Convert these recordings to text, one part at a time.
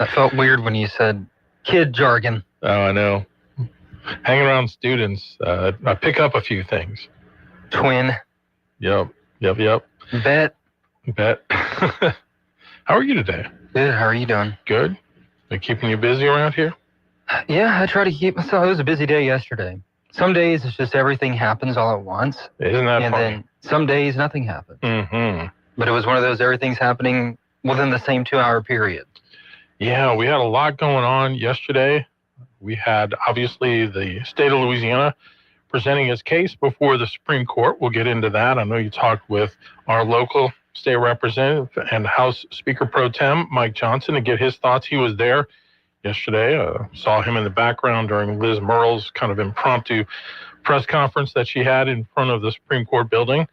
That felt weird when you said kid jargon. Oh, I know. Hanging around students, I pick up a few things. Twin. Yep. Bet. How are you today? Good. How are you doing? Good. They keeping you busy around here? Yeah, I try to keep myself. It was a busy day yesterday. Some days it's just everything happens all at once. Isn't that and funny? Then some days nothing happens. Mm-hmm. But it was one of those everything's happening within the same 2-hour period. Yeah, we had a lot going on yesterday. We had, obviously, the state of Louisiana presenting its case before the Supreme Court. We'll get into that. I know you talked with our local state representative and House Speaker Pro Tem, Mike Johnson, to get his thoughts. He was there yesterday. Saw him in the background during Liz Murrell's kind of impromptu press conference that she had in front of the Supreme Court building.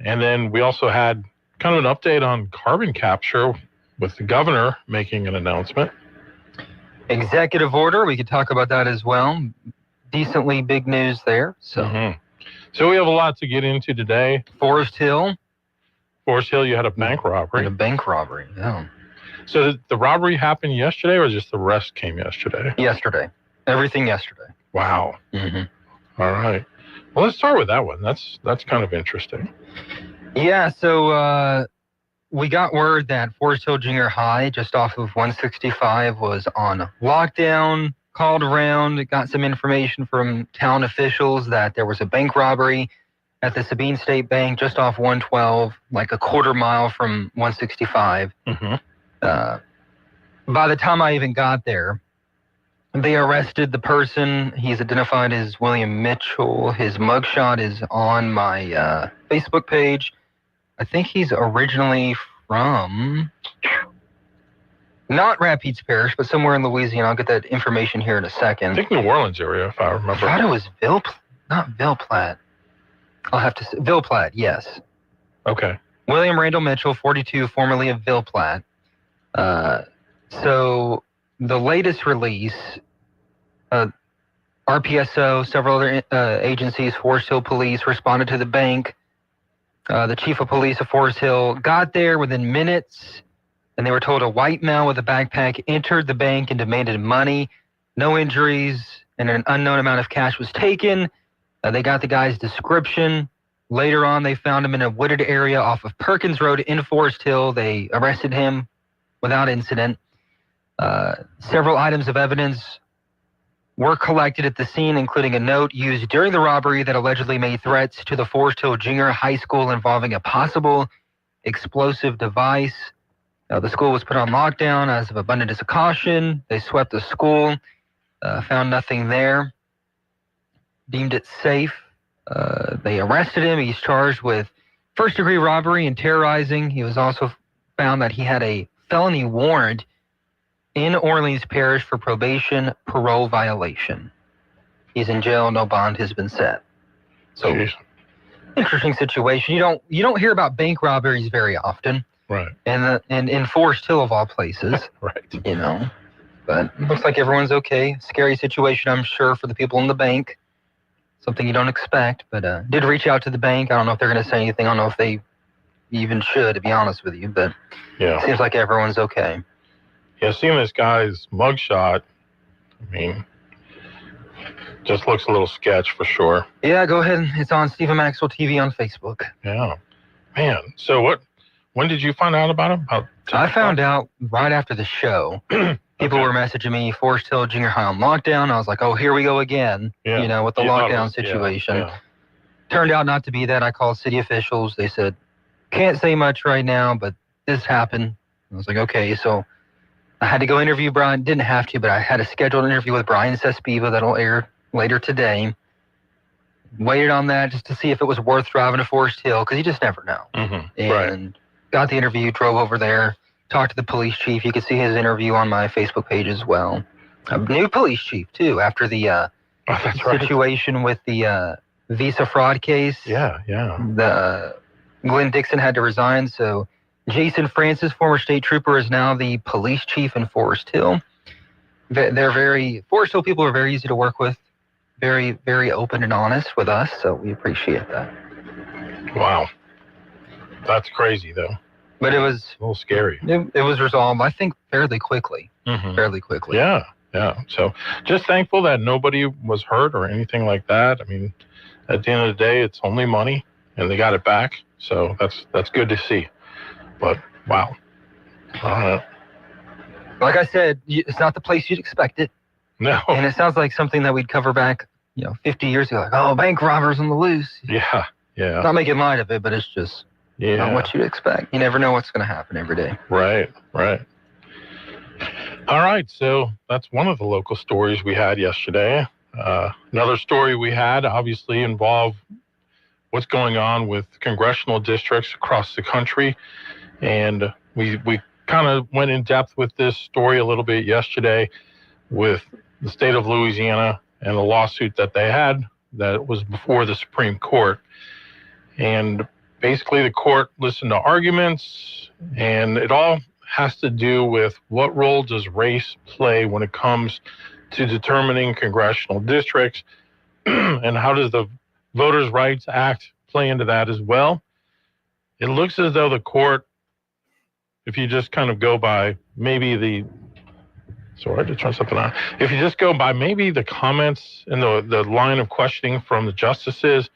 And then we also had kind of an update on carbon capture with the governor making an announcement. Executive order, we could talk about that as well. Decently big news there. So we have a lot to get into today. Forest Hill, you had a bank robbery. Yeah. So the robbery happened yesterday, or just the arrest came yesterday? Yesterday. Everything yesterday. Wow. All right. Well, let's start with that one. That's kind of interesting. Yeah, so we got word that Forest Hill Junior High, just off of 165, was on lockdown. Called around, got some information from town officials that there was a bank robbery at the Sabine State Bank just off 112, like a quarter mile from 165. By the time I even got there, they arrested the person. He's identified as William Mitchell. His mugshot is on my Facebook page. I think he's originally from not Rapides Parish, but somewhere in Louisiana. I'll get that information here in a second. I think New Orleans area, if I remember. I thought it was not Ville Platte. I'll have to say Ville Platte, yes. Okay. William Randall Mitchell, 42, formerly of Ville Platte. So the latest release, RPSO, several other agencies, Forest Hill Police responded to the bank. The chief of police of Forest Hill got there within minutes, and they were told a white male with a backpack entered the bank and demanded money. No injuries, and an unknown amount of cash was taken. They got the guy's description. Later on, they found him in a wooded area off of Perkins Road in Forest Hill. They arrested him without incident. Several items of evidence were collected at the scene, including a note used during the robbery that allegedly made threats to the Forest Hill Junior High School involving a possible explosive device. The school was put on lockdown as of abundance of caution. They swept the school, found nothing there, deemed it safe. They arrested him. He's charged with first-degree robbery and terrorizing. He was also found that he had a felony warrant in Orleans Parish for probation parole violation. He's in jail. No bond has been set. So, Jeez. Interesting situation. You don't hear about bank robberies very often. Right. And in Forest Hill of all places. Right. But it looks like everyone's okay. Scary situation, I'm sure, for the people in the bank. Something you don't expect, but did reach out to the bank. I don't know if they're going to say anything. I don't know if they even should, to be honest with you, but yeah, seems like everyone's okay. Yeah, seeing this guy's mugshot, I mean, just looks a little sketch for sure. Yeah, go ahead. It's on Stephen Maxwell TV on Facebook. Yeah. Man, so when did you find out about him? I found out right after the show. People were messaging me, Forest Hill Junior High on lockdown. I was like, oh, here we go again, with the lockdown situation. Yeah. Turned out not to be that. I called city officials. They said, can't say much right now, but this happened. I was like, okay. So I had to go interview Brian. Didn't have to, but I had a scheduled interview with Brian Sespiva that'll air later today. Waited on that just to see if it was worth driving to Forest Hill, because you just never know. And got the interview, drove over there. Talked to the police chief. You can see his interview on my Facebook page as well. A new police chief, too, after the situation with the visa fraud case. Yeah. The Glenn Dixon had to resign, so Jason Francis, former state trooper, is now the police chief in Forest Hill. Forest Hill people are very easy to work with, very, very open and honest with us, so we appreciate that. Wow. That's crazy, though. But it was a little scary. It was resolved, I think, fairly quickly. Mm-hmm. Fairly quickly. Yeah. So just thankful that nobody was hurt or anything like that. I mean, at the end of the day, it's only money, and they got it back. So that's good to see. But wow. Like I said, it's not the place you'd expect it. No. And it sounds like something that we'd cover back, 50 years ago. Like, oh, bank robbers on the loose. Yeah. Not making light of it, but it's just not what you'd expect. You never know what's going to happen every day. Right. All right. So that's one of the local stories we had yesterday. Another story we had obviously involved what's going on with congressional districts across the country. And we kind of went in depth with this story a little bit yesterday with the state of Louisiana and the lawsuit that they had that was before the Supreme Court. And basically the court listened to arguments, and it all has to do with what role does race play when it comes to determining congressional districts, and how does the Voters' Rights Act play into that as well. It looks as though the court, if you just kind of go by maybe sorry to turn something on. If you just go by maybe the comments and the line of questioning from the justices,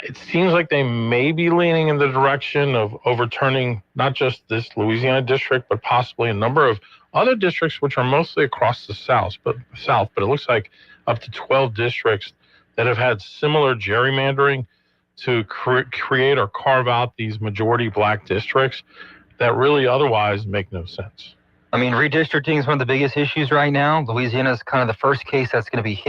it seems like they may be leaning in the direction of overturning not just this Louisiana district, but possibly a number of other districts, which are mostly across the South. But it looks like up to 12 districts that have had similar gerrymandering to create or carve out these majority black districts that really otherwise make no sense. I mean, redistricting is one of the biggest issues right now. Louisiana is kind of the first case that's going to be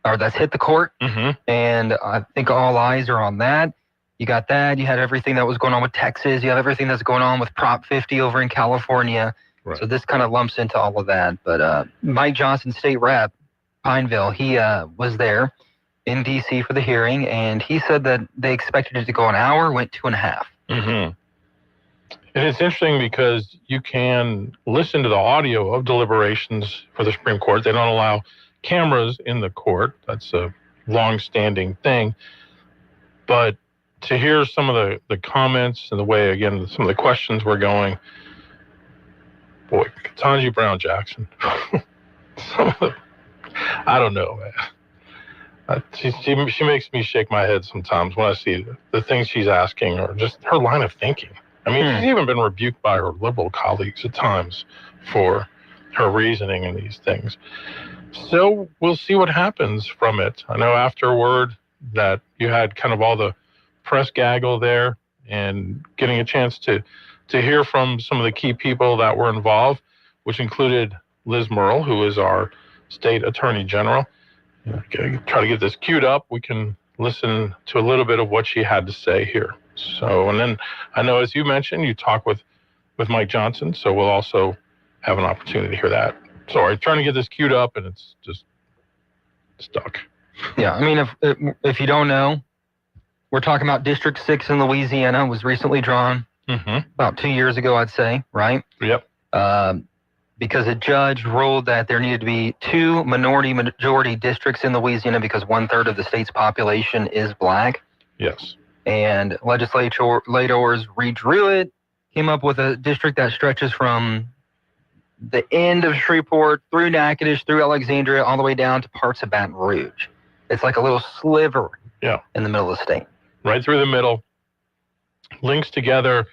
that's hit the court. Mm-hmm. And I think all eyes are on that. You got that. You had everything that was going on with Texas. You have everything that's going on with Prop 50 over in California. Right. So this kind of lumps into all of that. But Mike Johnson, state rep, Pineville, he was there in D.C. for the hearing, and he said that they expected it to go an hour, went 2.5. Mm-hmm. And it's interesting because you can listen to the audio of deliberations for the Supreme Court. They don't allow cameras in the court. That's a long-standing thing. But to hear some of the comments and the way, again, some of the questions were going, boy, Ketanji Brown Jackson. I don't know, man. She makes me shake my head sometimes when I see the things she's asking, or just her line of thinking. I mean, she's even been rebuked by her liberal colleagues at times for her reasoning in these things. So we'll see what happens from it. I know afterward that you had kind of all the press gaggle there, and getting a chance to hear from some of the key people that were involved, which included Liz Murrill, who is our state attorney general. Try to get this queued up. We can listen to a little bit of what she had to say here. So, and then I know, as you mentioned, you talk with Mike Johnson, so we'll also have an opportunity to hear that. Sorry, trying to get this queued up, and it's just stuck. Yeah, I mean, if you don't know, we're talking about District 6 in Louisiana. Was recently drawn about 2 years ago, I'd say, right? Yep. Because a judge ruled that there needed to be 2 minority-majority districts in Louisiana because 1/3 of the state's population is black. Yes. And legislators redrew it, came up with a district that stretches from the end of Shreveport through Natchitoches, through Alexandria, all the way down to parts of Baton Rouge. It's like a little sliver in the middle of the state. Right through the middle. Links together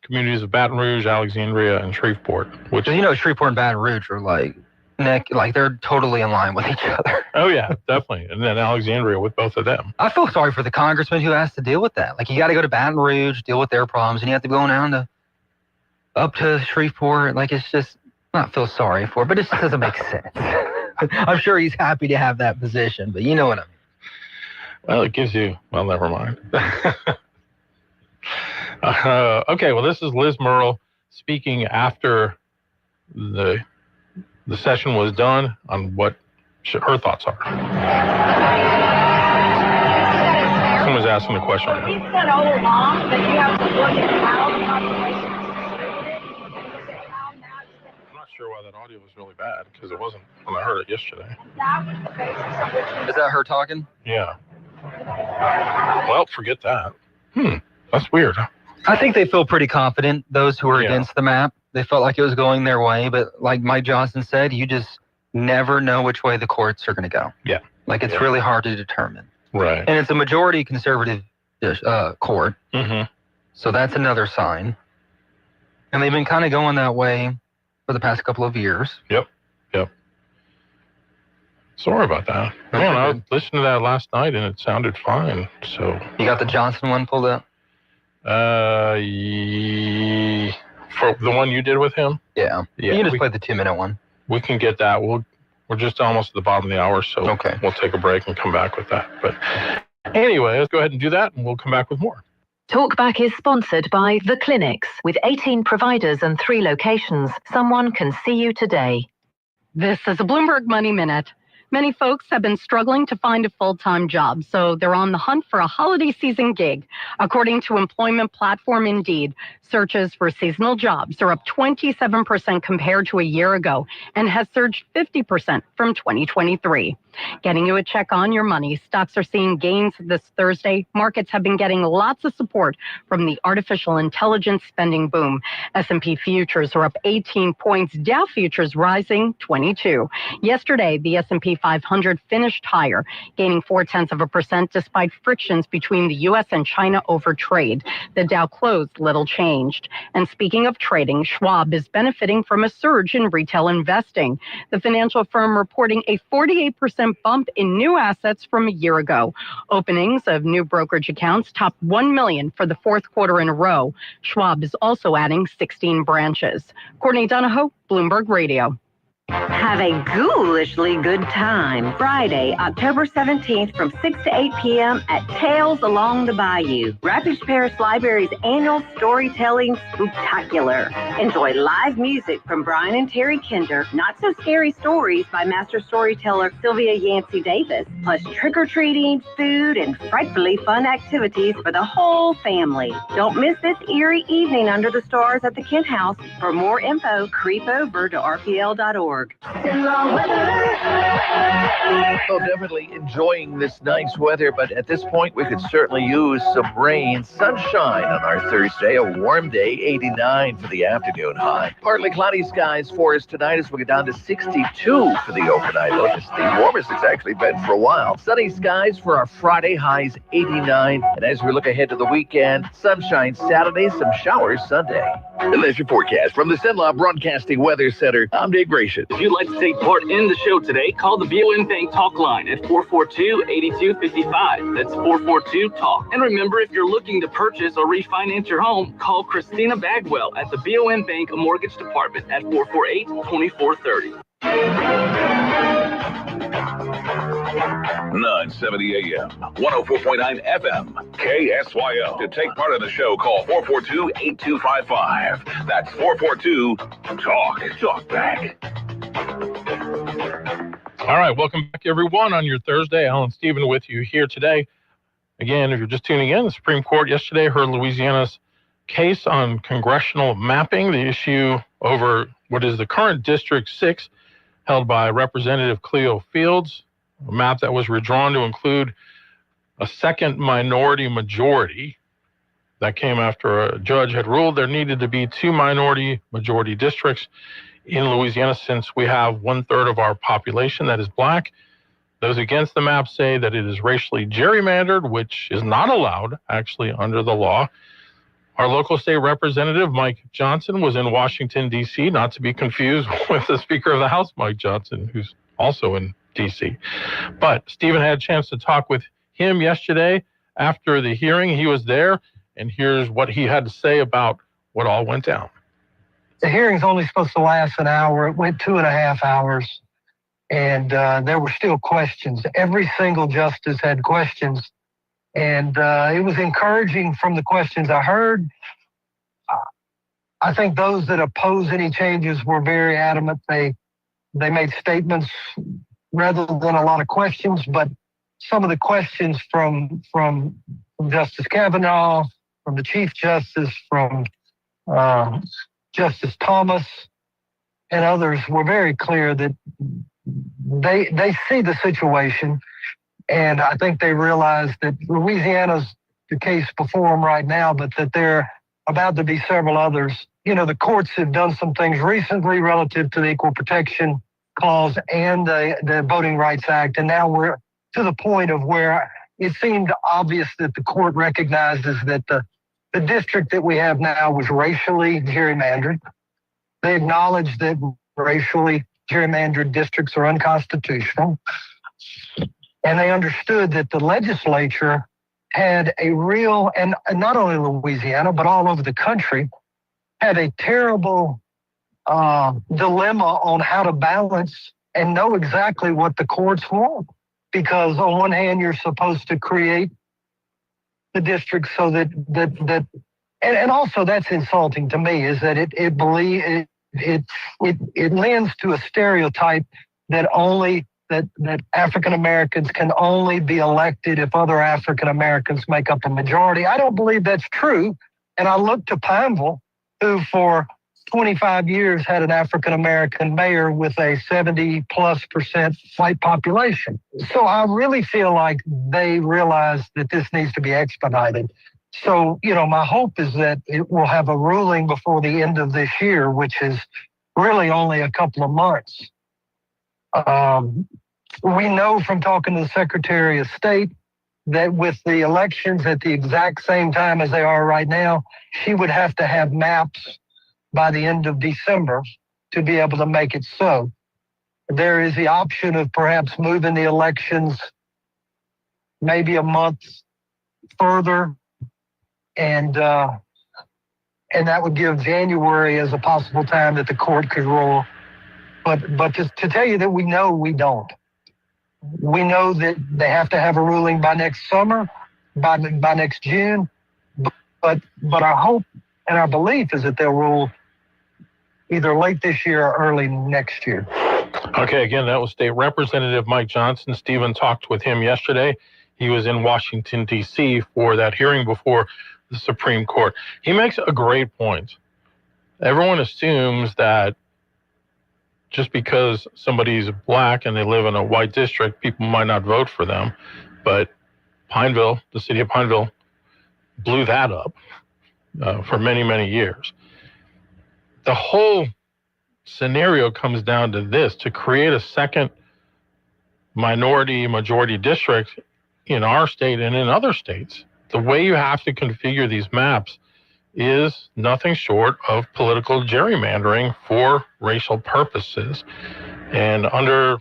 communities of Baton Rouge, Alexandria, and Shreveport. Which, Shreveport and Baton Rouge are like they're totally in line with each other. Oh yeah, definitely. And then Alexandria with both of them. I feel sorry for the congressman who has to deal with that. Like, you got to go to Baton Rouge, deal with their problems, and you have to go down up to Shreveport. Like, it's just not feel sorry for, but it just doesn't make sense. I'm sure he's happy to have that position, but you know what I mean. Well, it gives you. Well, never mind. Okay, well, this is Liz Murrill speaking after the session was done on what her thoughts are. Someone's asking the question. Well, he said all along that you have to look at how the population is. I'm not sure why that audio was really bad, because it wasn't when I heard it yesterday. That was the basis on which Is that her talking? Yeah. Well, forget that. That's weird. I think they feel pretty confident, those who are Yeah. against the map. They felt like it was going their way, but like Mike Johnson said, you just never know which way the courts are going to go. Yeah. Like it's Yeah. really hard to determine. Right. And it's a majority conservative court, Mm-hmm. so that's another sign. And they've been kind of going that way for the past couple of years. Yep. Sorry about that. That's Man, I okay. listened to that last night and it sounded fine. So, You got the Johnson one pulled up? for the one you did with him, Yeah. yeah, You can just we, play the 2-minute one. we can get that. We're just almost at the bottom of the hour, so Okay. we'll take a break and come back with that. But anyway, let's go ahead and do that, and we'll come back with more. Talkback is sponsored by The Clinics. With 18 providers and 3 locations, someone can see you today. This is a Bloomberg Money Minute. Many folks have been struggling to find a full-time job, so they're on the hunt for a holiday season gig. According to employment platform Indeed, searches for seasonal jobs are up 27% compared to a year ago and has surged 50% from 2023. Getting you a check on your money. Stocks are seeing gains this Thursday. Markets have been getting lots of support from the artificial intelligence spending boom. S&P futures are up 18 points. Dow futures rising 22. Yesterday, the S&P 500 finished higher, gaining 0.4% despite frictions between the U.S. and China over trade. The Dow closed little changed. And speaking of trading, Schwab is benefiting from a surge in retail investing. The financial firm reporting a 48% bump in new assets from a year ago. Openings of new brokerage accounts topped 1 million for the 4th quarter in a row. Schwab is also adding 16 branches. Courtney Donahoe, Bloomberg Radio. Have a ghoulishly good time Friday, October 17th from 6 to 8 p.m. at Tales Along the Bayou, Rapids Parish Library's annual storytelling spooktacular. Enjoy live music from Brian and Terry Kinder, Not So Scary Stories by master storyteller Sylvia Yancey Davis, plus trick-or-treating, food, and frightfully fun activities for the whole family. Don't miss this eerie evening under the stars at the Kent House. For more info, creep over to rpl.org. Well, definitely enjoying this nice weather, but at this point, we could certainly use some rain. Sunshine on our Thursday, a warm day, 89 for the afternoon high. Partly cloudy skies for us tonight as we get down to 62 for the overnight low. It's the warmest it's actually been for a while. Sunny skies for our Friday, highs 89. And as we look ahead to the weekend, sunshine Saturday, some showers Sunday. And there's your forecast from the Cenla Broadcasting Weather Center. I'm Dave Gratian. If you'd like to take part in the show today, call the BOM Bank Talk line at 442-8255. That's 442-TALK. And remember, if you're looking to purchase or refinance your home, call Christina Bagwell at the BOM Bank Mortgage Department at 448-2430. 970 AM, 104.9 FM, KSYO. To take part in the show, call 442-8255. That's 442-TALK. Talk back. All right, welcome back, everyone, on your Thursday. Alan Stephen with you here today. Again, if you're just tuning in, the Supreme Court yesterday heard Louisiana's case on congressional mapping, the issue over what is the current District 6 held by Representative Cleo Fields, a map that was redrawn to include a second minority majority. That came after a judge had ruled there needed to be 2 minority majority districts in Louisiana since we have 1/3 of our population that is black. Those against the map say that it is racially gerrymandered, which is not allowed actually under the law. Our local state representative, Mike Johnson, was in Washington, D.C., not to be confused with the Speaker of the House, Mike Johnson, who's also in D.C. But Stephen had a chance to talk with him yesterday after the hearing. He was there, and here's what he had to say about what all went down. The hearing's only supposed to last an hour. It went 2.5 hours, and there were still questions. Every single justice had questions, and it was encouraging from the questions I heard. I think those that oppose any changes were very adamant. They made statements rather than a lot of questions, but some of the questions from Justice Kavanaugh, from the Chief Justice, from Justice Thomas, and others were very clear that they see the situation, and I think they realize that Louisiana's the case before them right now, but that there about to be several others. The courts have done some things recently relative to the Equal Protection Clause and the Voting Rights Act, and now we're to the point of where it seemed obvious that the court recognizes that the district that we have now was racially gerrymandered. They acknowledge that racially gerrymandered districts are unconstitutional. And they understood that the legislature had a real, and not only Louisiana, but all over the country, had a terrible dilemma on how to balance and know exactly what the courts want. Because on one hand, you're supposed to create the district so that and also that's insulting to me, is that it lends to a stereotype that that African Americans can only be elected if other African Americans make up a majority. I don't believe that's true. And I look to Pineville, who for 25 years had an African American mayor with a 70+% white population. So I really feel like they realize that this needs to be expedited. So, my hope is that it will have a ruling before the end of this year, which is really only a couple of months. We know from talking to the Secretary of State that with the elections at the exact same time as they are right now, she would have to have maps by the end of December to be able to make it so. There is the option of perhaps moving the elections maybe a month further, and that would give January as a possible time that the court could rule. But to tell you that we know, we don't. We know that they have to have a ruling by next summer, by next June. But our hope and our belief is that they'll rule either late this year or early next year. Okay, again, that was State Representative Mike Johnson. Stephen talked with him yesterday. He was in Washington, D.C. for that hearing before the Supreme Court. He makes a great point. Everyone assumes that just because somebody's black and they live in a white district, people might not vote for them. But Pineville, the city of Pineville, blew that up for many, many years. The whole scenario comes down to this: to create a second majority district in our state and in other states. The way you have to configure these maps is nothing short of political gerrymandering for racial purposes. And under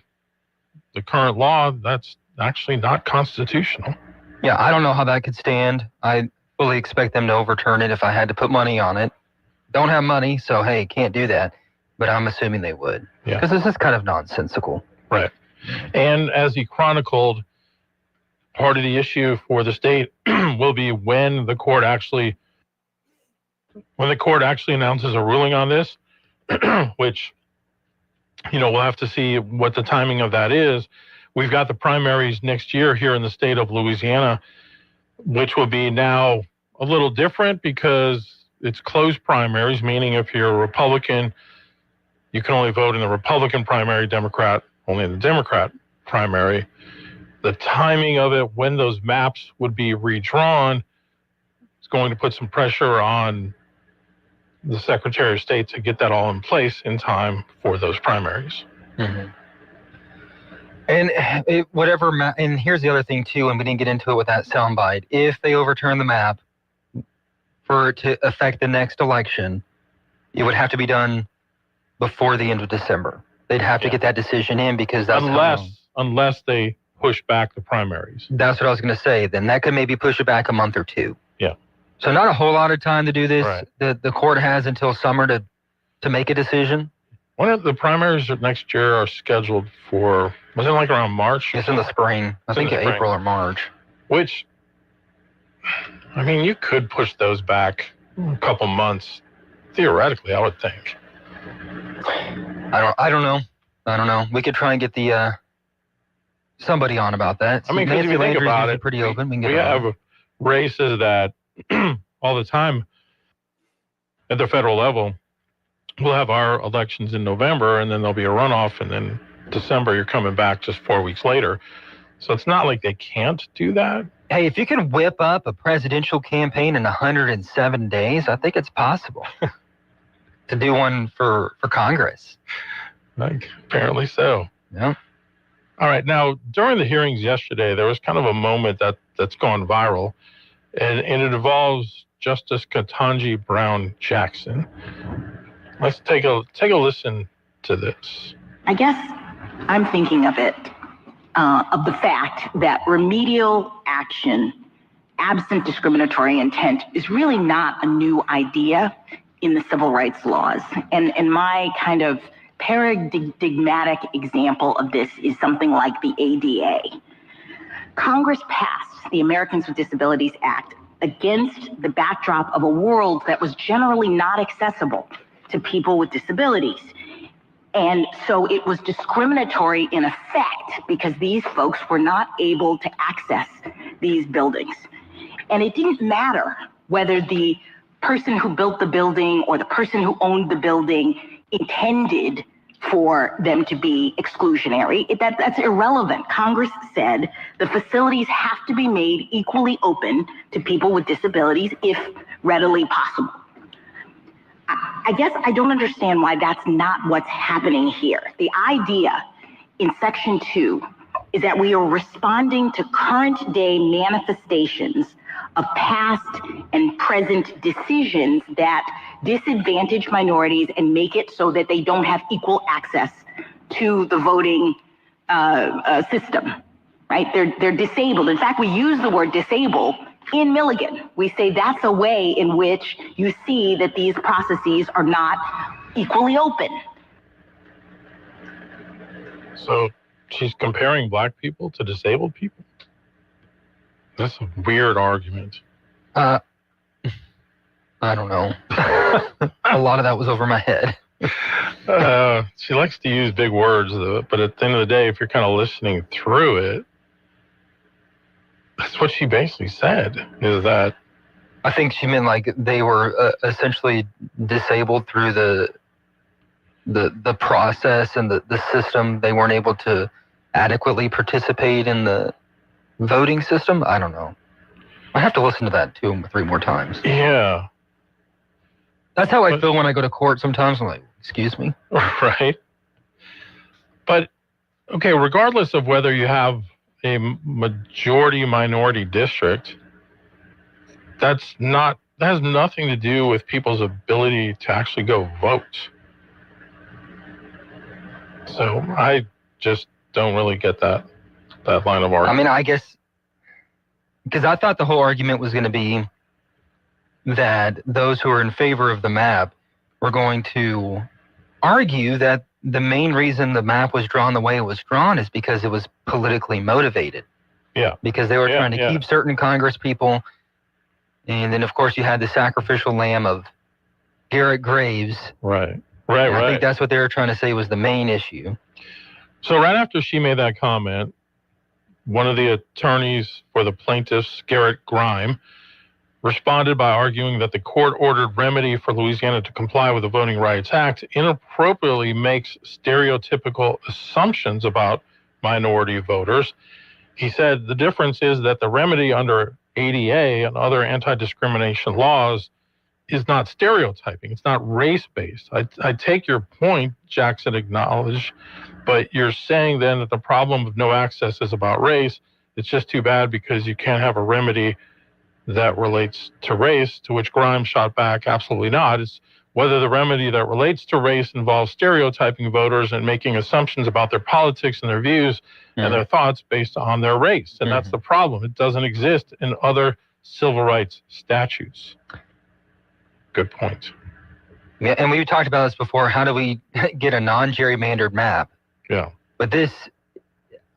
the current law, that's actually not constitutional. Yeah, I don't know how that could stand. I fully expect them to overturn it if I had to put money on it. Don't have money, so hey, can't do that. But I'm assuming they would. Yeah. Because this is kind of nonsensical. Right. And as he chronicled, part of the issue for the state will be when the court actually announces a ruling on this, which, we'll have to see what the timing of that is. We've got the primaries next year here in the state of Louisiana, which will be now a little different because it's closed primaries, meaning if you're a Republican, you can only vote in the Republican primary, Democrat only in the Democrat primary. The timing of it, when those maps would be redrawn, is going to put some pressure on the Secretary of State to get that all in place in time for those primaries. Mm-hmm. And and here's the other thing too, and we didn't get into it with that soundbite. If they overturn the map for it to affect the next election, it would have to be done before the end of December. They'd have to get that decision in because that's unless they push back the primaries. That's what I was going to say. Then that could maybe push it back a month or two. Yeah. So not a whole lot of time to do this. Right. The court has until summer to make a decision. One of the primaries next year are scheduled for, was it like around March? It's in the spring. I think April or March. Which, I mean, you could push those back a couple months, theoretically, I would think. I don't know. We could try and get the somebody on about that. I mean, because if you think about it, pretty open. We have races that all the time at the federal level. We'll have our elections in November, and then there'll be a runoff, and then December you're coming back just 4 weeks later. So it's not like they can't do that. Hey, if you can whip up a presidential campaign in 107 days, I think it's possible to do one for Congress. Like, apparently so. Yeah. All right. Now, during the hearings yesterday, there was kind of a moment that's gone viral, and it involves Justice Ketanji Brown Jackson. Let's take a listen to this. I guess I'm thinking of it, of the fact that remedial action, absent discriminatory intent, is really not a new idea in the civil rights laws. And my kind of paradigmatic example of this is something like the ADA. Congress passed the Americans with Disabilities Act against the backdrop of a world that was generally not accessible to people with disabilities. And so it was discriminatory in effect because these folks were not able to access these buildings. And it didn't matter whether the person who built the building or the person who owned the building intended for them to be exclusionary. That's irrelevant. Congress said the facilities have to be made equally open to people with disabilities if readily possible. I guess I don't understand why that's not what's happening here. The idea in Section 2 is that we are responding to current day manifestations of past and present decisions that disadvantage minorities and make it so that they don't have equal access to the voting system, right? They're disabled. In fact, we use the word disable in Milligan. We say that's a way in which you see that these processes are not equally open. So she's comparing black people to disabled people? That's a weird argument. I don't know. A lot of that was over my head. She likes to use big words, but at the end of the day, if you're kind of listening through it, that's what she basically said, is that... I think she meant like they were essentially disabled through the process and the system. They weren't able to adequately participate in the voting system. I don't know. I have to listen to that 2 or 3 more times. Yeah. That's how I feel when I go to court sometimes. I'm like, excuse me? Right. But, okay, regardless of whether you have a majority-minority district, that has nothing to do with people's ability to actually go vote. So I just don't really get that line of argument. I mean, I guess, because I thought the whole argument was going to be that those who are in favor of the map were going to argue that the main reason the map was drawn the way it was drawn is because it was politically motivated. Yeah. Because they were trying to keep certain Congress people. And then, of course, you had the sacrificial lamb of Garrett Graves. Right. I think that's what they were trying to say was the main issue. So right after she made that comment, one of the attorneys for the plaintiffs, Garrett Grime, responded by arguing that the court-ordered remedy for Louisiana to comply with the Voting Rights Act inappropriately makes stereotypical assumptions about minority voters. He said the difference is that the remedy under ADA and other anti-discrimination laws is not stereotyping. It's not race-based. I take your point, Jackson acknowledged, but you're saying then that the problem of no access is about race. It's just too bad because you can't have a remedy that relates to race, to which Grimes shot back, absolutely not. It's whether the remedy that relates to race involves stereotyping voters and making assumptions about their politics and their views and their thoughts based on their race. And that's the problem. It doesn't exist in other civil rights statutes. Good point. Yeah, and we talked about this before. How do we get a non-gerrymandered map? Yeah. But this,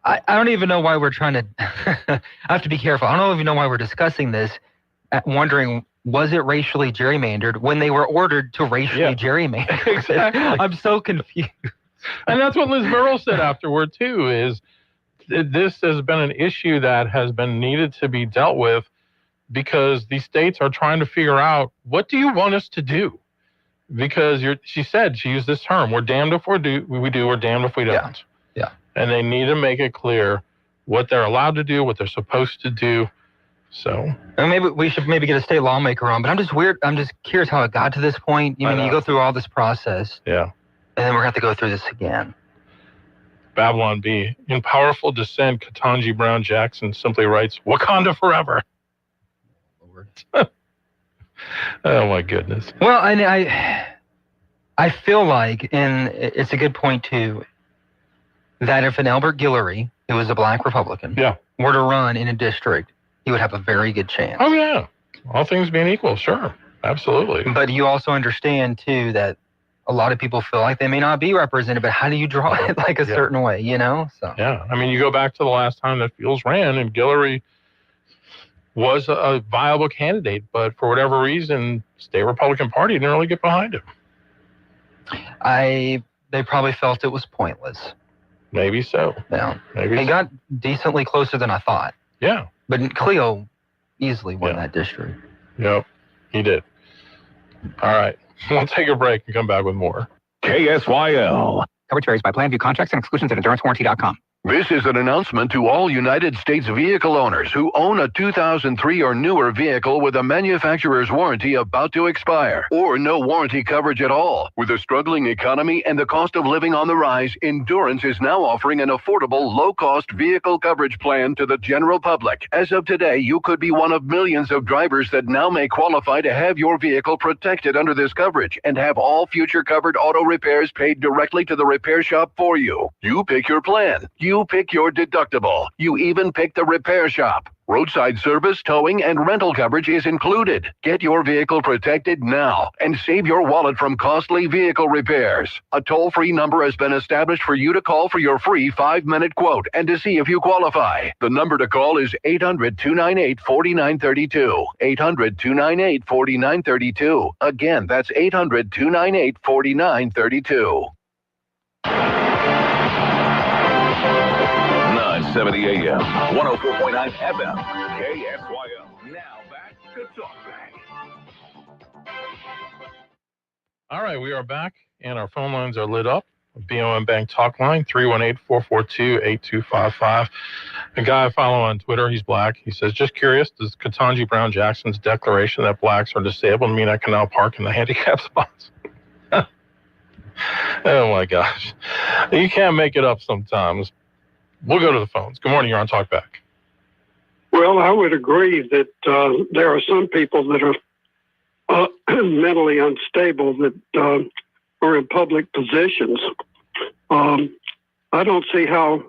I don't even know why we're trying to, I have to be careful. I don't even know why we're discussing this, wondering, was it racially gerrymandered when they were ordered to racially gerrymander? Exactly. I'm so confused. And that's what Liz Murrow said afterward, too, is this has been an issue that has been needed to be dealt with because these states are trying to figure out, what do you want us to do? Because she used this term, we're damned if we do, we're damned if we don't. Yeah. And they need to make it clear what they're allowed to do, what they're supposed to do. So And maybe we should maybe get a state lawmaker on, but I'm just curious how it got to this point. You go through all this process. Yeah. And then we're going to have to go through this again. Babylon B. In powerful dissent, Ketanji Brown Jackson simply writes, Wakanda forever. Oh, my goodness. Well, I feel like, and it's a good point, too, that if an Albert Guillory, who is a black Republican, were to run in a district, he would have a very good chance. Oh, yeah. All things being equal, sure. Absolutely. But you also understand, too, that a lot of people feel like they may not be represented, but how do you draw it like a certain way, So yeah, I mean, you go back to the last time that Fields ran, and Guillory was a viable candidate, but for whatever reason, state Republican Party didn't really get behind him. They probably felt it was pointless. Maybe so. Yeah. Maybe he got decently closer than I thought. Yeah. But Cleo easily won that district. Yep, he did. All right. We'll take a break and come back with more. KSYL. Coverage varies by plan. View contracts and exclusions at endurancewarranty.com. This is an announcement to all United States vehicle owners who own a 2003 or newer vehicle with a manufacturer's warranty about to expire, or no warranty coverage at all. With a struggling economy and the cost of living on the rise, Endurance is now offering an affordable, low-cost vehicle coverage plan to the general public. As of today, you could be one of millions of drivers that now may qualify to have your vehicle protected under this coverage and have all future covered auto repairs paid directly to the repair shop for you. You pick your plan. You pick your deductible. You even pick the repair shop. Roadside service, towing, and rental coverage is included. Get your vehicle protected now and save your wallet from costly vehicle repairs. A toll-free number has been established for you to call for your free 5-minute quote and to see if you qualify. The number to call is 800-298-4932. 800-298-4932. Again, that's 800-298-4932. 970 AM, 104.9 FM, KSYL. Now back to Talk Bank. All right, we are back, and our phone lines are lit up. BOM Bank Talk Line, 318-442-8255. A guy I follow on Twitter, he's black. He says, just curious, does Ketanji Brown Jackson's declaration that blacks are disabled mean I can now park in the handicap spots? Oh, my gosh. You can't make it up sometimes. We'll go to the phones. Good morning. You're on Talkback. Well, I would agree that there are some people that are mentally unstable that are in public positions. I don't see how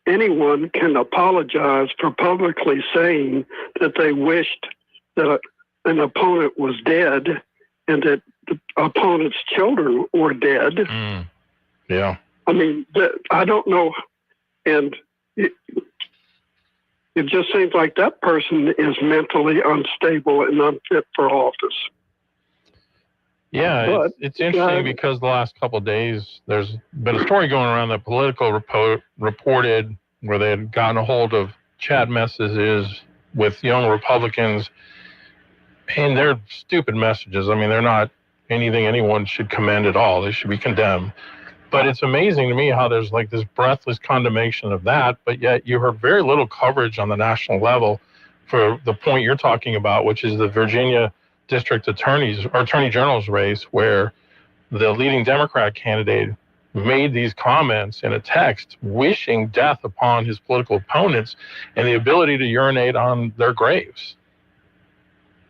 anyone can apologize for publicly saying that they wished that an opponent was dead and that the opponent's children were dead. Yeah. I mean, I don't know. And it just seems like that person is mentally unstable and unfit for office. Yeah, it's interesting because the last couple of days, there's been a story going around that Politico reported where they had gotten a hold of chat messages with young Republicans, and they're stupid messages. I mean, they're not anything anyone should commend at all. They should be condemned. But it's amazing to me how there's like this breathless condemnation of that, but yet you heard very little coverage on the national level for the point you're talking about, which is the Virginia District Attorney General's race, where the leading Democrat candidate made these comments in a text wishing death upon his political opponents and the ability to urinate on their graves.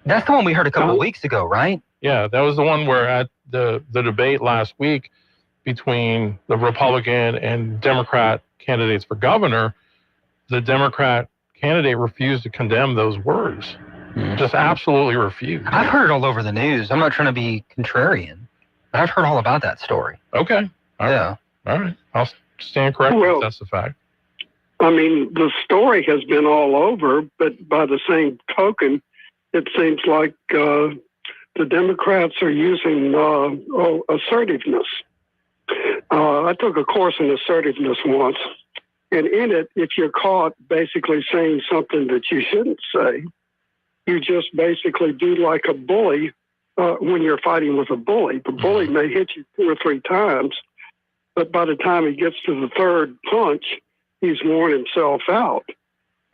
That's the one we heard a couple of weeks ago, right? Yeah, that was the one where at the debate last week between the Republican and Democrat candidates for governor, the Democrat candidate refused to condemn those words. Just absolutely refused. I've heard it all over the news. I'm not trying to be contrarian, but I've heard all about that story. Okay. All right. I'll stand corrected if that's the fact. I mean, the story has been all over, but by the same token, it seems like the Democrats are using assertiveness. I took a course in assertiveness once, and in it, if you're caught basically saying something that you shouldn't say, you just basically do like a bully when you're fighting with a bully. The bully may hit you 2 or 3 times, but by the time he gets to the third punch, he's worn himself out.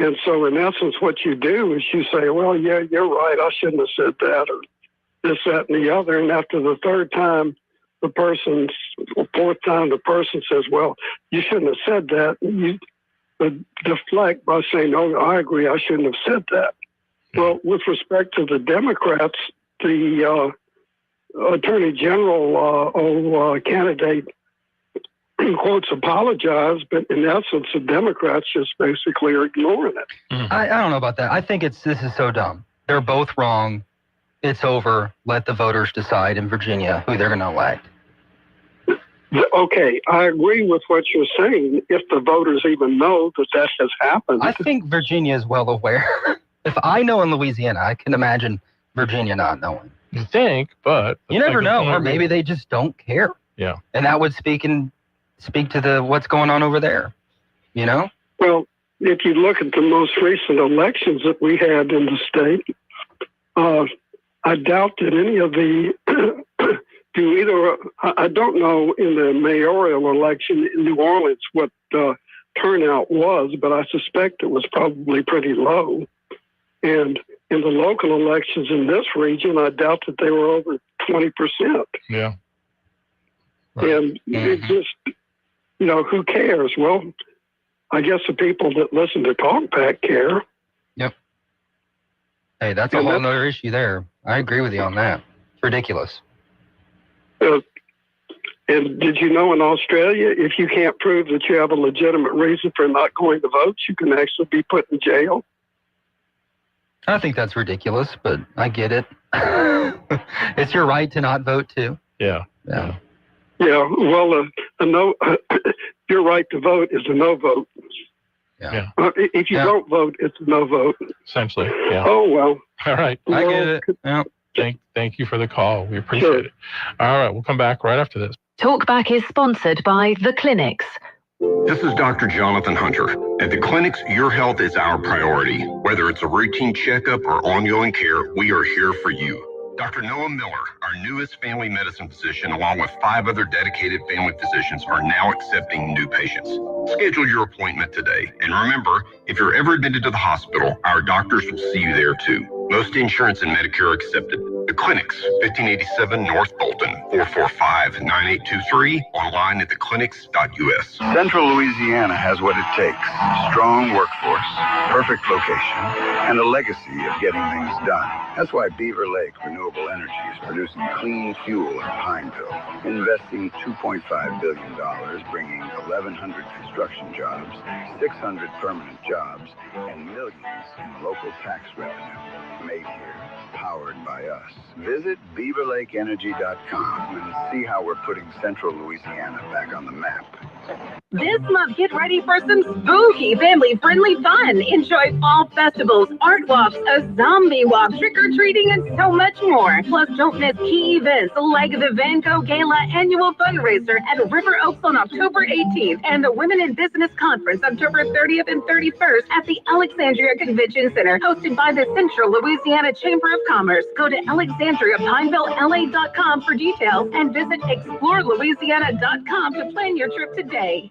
And so in essence, what you do is you say, well, yeah, you're right. I shouldn't have said that, or this, that, and the other. And after the third time, fourth time, the person says, well, you shouldn't have said that. You deflect by saying, no, I agree. I shouldn't have said that. Well, with respect to the Democrats, the Attorney General candidate, in quotes, apologized, but in essence, the Democrats just basically are ignoring it. I don't know about that. I think this is so dumb. They're both wrong. It's over. Let the voters decide in Virginia who they're going to elect. Okay, I agree with what you're saying. If the voters even know that has happened. I think Virginia is well aware. If I know in Louisiana, I can imagine Virginia not knowing. You think, but you never know, or maybe they just don't care. Yeah. And that would speak to what's going on over there, you know? Well, if you look at the most recent elections that we had in the state, I doubt that any of the I don't know in the mayoral election in New Orleans what turnout was, but I suspect it was probably pretty low. And in the local elections in this region, I doubt that they were over 20%. Yeah. Right. And it just, who cares? Well, I guess the people that listen to Talkback care. Yep. Hey, that's a whole other issue there. I agree with you on that. It's ridiculous. And did you know in Australia, if you can't prove that you have a legitimate reason for not going to vote, you can actually be put in jail? I think that's ridiculous, but I get it. It's your right to not vote, too. Yeah. Yeah, well, your right to vote is a no vote. Yeah. If you don't vote, it's a no vote. Essentially, yeah. Oh, well. All right. I get it. Yeah. Thank you for the call. We appreciate it. All right, we'll come back right after this. Talkback is sponsored by The Clinics. This is Dr. Jonathan Hunter. At the clinics, your health is our priority. Whether it's a routine checkup or ongoing care, we are here for you. Dr. Noah Miller, our newest family medicine physician, along with 5 other dedicated family physicians, are now accepting new patients. Schedule your appointment today. And remember, if you're ever admitted to the hospital, our doctors will see you there too. Most insurance and Medicare are accepted. The Clinics, 1587 North Bolton, 445-9823, online at theclinics.us. Central Louisiana has what it takes. Strong workforce, perfect location, and a legacy of getting things done. That's why Beaver Lake Renewable Energy is producing clean fuel in Pineville, investing $2.5 billion, bringing 1,100 construction jobs, 600 permanent jobs, and millions in local tax revenue. Made here, powered by us. Visit BeaverLakeEnergy.com and see how we're putting Central Louisiana back on the map. This month, get ready for some spooky, family-friendly fun. Enjoy fall festivals, art walks, a zombie walk, trick-or-treating, and so much more. Plus, don't miss key events like the Van Gogh Gala annual fundraiser at River Oaks on October 18th and the Women in Business Conference October 30th and 31st at the Alexandria Convention Center, hosted by the Central Louisiana Chamber of Commerce. Go to AlexandriaPinevilleLA.com for details and visit ExploreLouisiana.com to plan your trip today.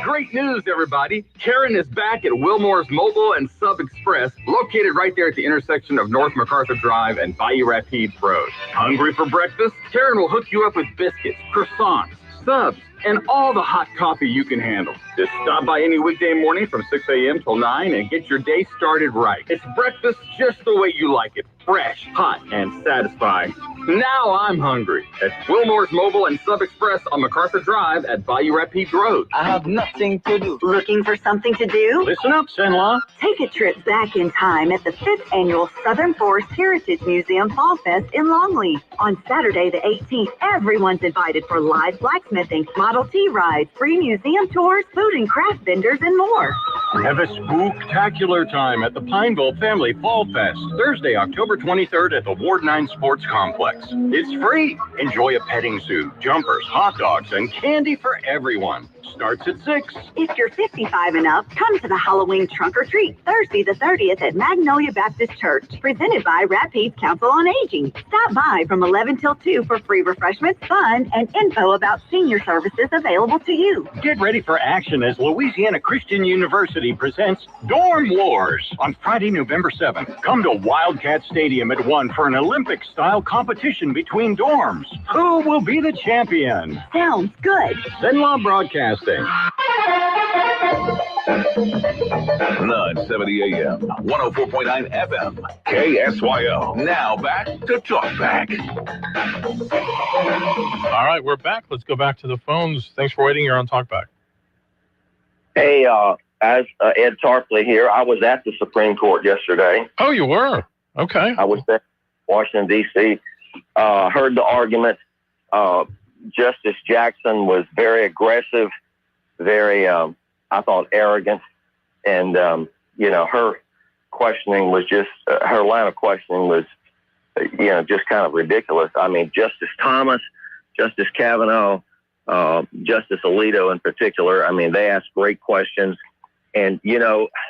Great news, everybody. Karen is back at Wilmore's Mobile and Sub Express, located right there at the intersection of North MacArthur Drive and Bayou Rapides Road. Hungry for breakfast? Karen will hook you up with biscuits, croissants, subs, and all the hot coffee you can handle. Just stop by any weekday morning from 6 a.m. till 9 and get your day started right. It's breakfast just the way you like it. Fresh, hot, and satisfying. Now I'm hungry. At Wilmore's Mobile and Sub Express on MacArthur Drive at Bayou Rapides Road. I have nothing to do. Looking for something to do? Listen up, Sinla. Take a trip back in time at the 5th Annual Southern Forest Heritage Museum Fall Fest in Longleaf. On Saturday the 18th, everyone's invited for live blacksmithing, Model T rides, free museum tours, food and craft vendors, and more. Have a spooktacular time at the Pineville Family Fall Fest, Thursday, October 23rd at the Ward 9 Sports Complex. It's free. Enjoy a petting zoo, jumpers, hot dogs, and candy for everyone. Starts at 6. If you're 55 and up, come to the Halloween Trunk or Treat, Thursday the 30th at Magnolia Baptist Church, presented by Rapides Council on Aging. Stop by from 11 till 2 for free refreshments, fun, and info about senior services available to you. Get ready for action as Louisiana Christian University University presents Dorm Wars on Friday, November 7th. Come to Wildcat Stadium at 1 for an Olympic-style competition between dorms. Who will be the champion? Sounds good. Zenlaw Broadcasting. 970 AM, 104.9 FM, KSYO. Now back to Talk Back. All right, we're back. Let's go back to the phones. Thanks for waiting. You're on Talkback. Hey, as Ed Tarpley here. I was at the Supreme Court yesterday. Oh, you were? Okay. I was there in Washington, D.C. Heard the argument. Justice Jackson was very aggressive, very, I thought, arrogant. And, her questioning was just, her line of questioning was, just kind of ridiculous. I mean, Justice Thomas, Justice Kavanaugh, Justice Alito in particular, I mean, they asked great questions. And,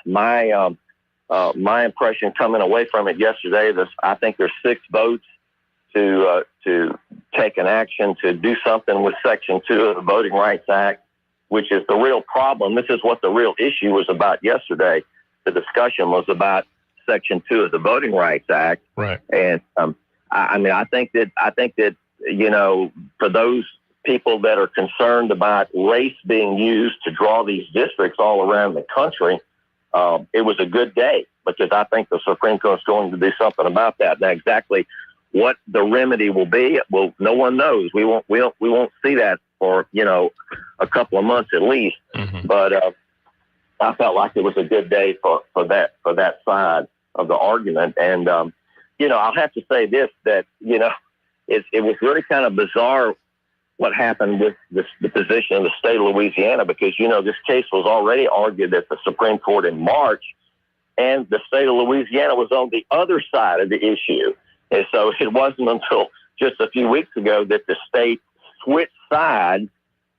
my impression coming away from it yesterday, I think there's 6 votes to take an action to do something with Section 2 of the Voting Rights Act, which is the real problem. This is what the real issue was about yesterday. The discussion was about Section 2 of the Voting Rights Act. Right. And I think that for those people that are concerned about race being used to draw these districts all around the country, it was a good day because I think the Supreme Court is going to do something about that. Now, exactly what the remedy will be, well, no one knows. We won't see that for a couple of months at least. Mm-hmm. But I felt like it was a good day for that side of the argument. And I'll have to say this, that it was really kind of bizarre what happened with the position of the state of Louisiana, because this case was already argued at the Supreme Court in March, and the state of Louisiana was on the other side of the issue. And so it wasn't until just a few weeks ago that the state switched sides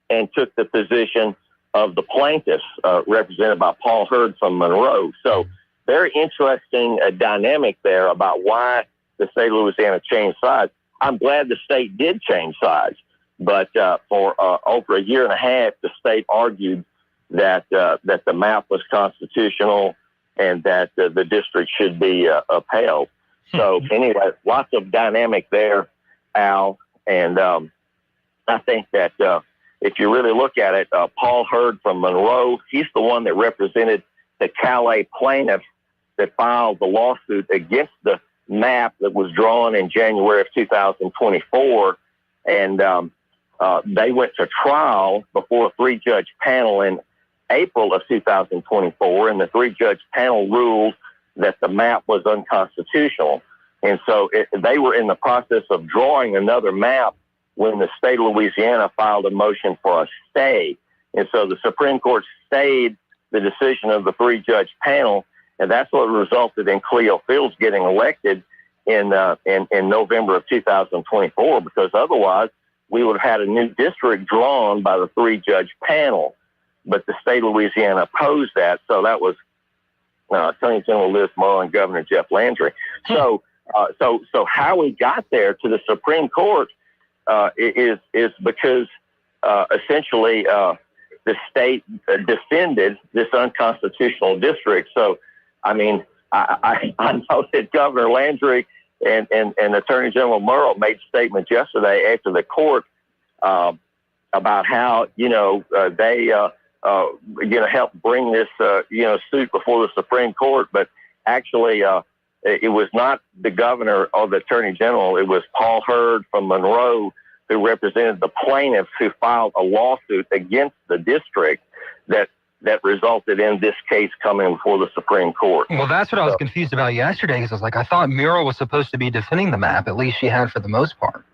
and took the position of the plaintiffs, represented by Paul Hurd from Monroe. So very interesting dynamic there about why the state of Louisiana changed sides. I'm glad the state did change sides, but for over a year and a half, the state argued that the map was constitutional and that the district should be upheld. So anyway, lots of dynamic there, Al. And I think that if you really look at it, Paul Hurd from Monroe, he's the one that represented the Calais plaintiffs that filed the lawsuit against the map that was drawn in January of 2024. And they went to trial before a 3-judge panel in April of 2024. And the 3-judge panel ruled that the map was unconstitutional. And so they were in the process of drawing another map when the state of Louisiana filed a motion for a stay. And so the Supreme Court stayed the decision of the 3-judge panel, and that's what resulted in Cleo Fields getting elected in November of 2024, because otherwise we would have had a new district drawn by the 3-judge panel. But the state of Louisiana opposed that, so that was Attorney General Liz Murrow and Governor Jeff Landry. So how we got there to the Supreme Court is because essentially the state defended this unconstitutional district. So, I mean, I know that Governor Landry and Attorney General Murrow made statements yesterday after the court about how they helped bring this suit before the Supreme Court, but actually it was not the governor or the attorney general. It was Paul Hurd from Monroe, who represented the plaintiffs, who filed a lawsuit against the district that resulted in this case coming before the Supreme Court. Well, that's what I was confused about yesterday, because I was like, I thought Murrow was supposed to be defending the map. At least she had for the most part.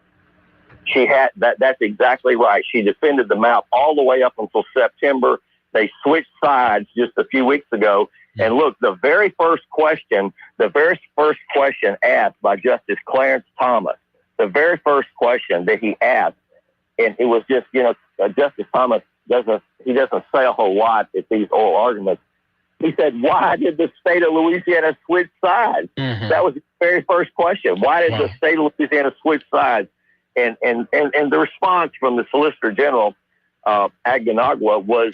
She had that's exactly right. She defended the map all the way up until September. They switched sides just a few weeks ago. And look, the very first question asked by Justice Clarence Thomas, the very first question that he asked, and it was just, Justice Thomas doesn't say a whole lot at these oral arguments. He said, why did the state of Louisiana switch sides? Mm-hmm. That was the very first question. Why did the state of Louisiana switch sides? And the response from the Solicitor General Aguinagua was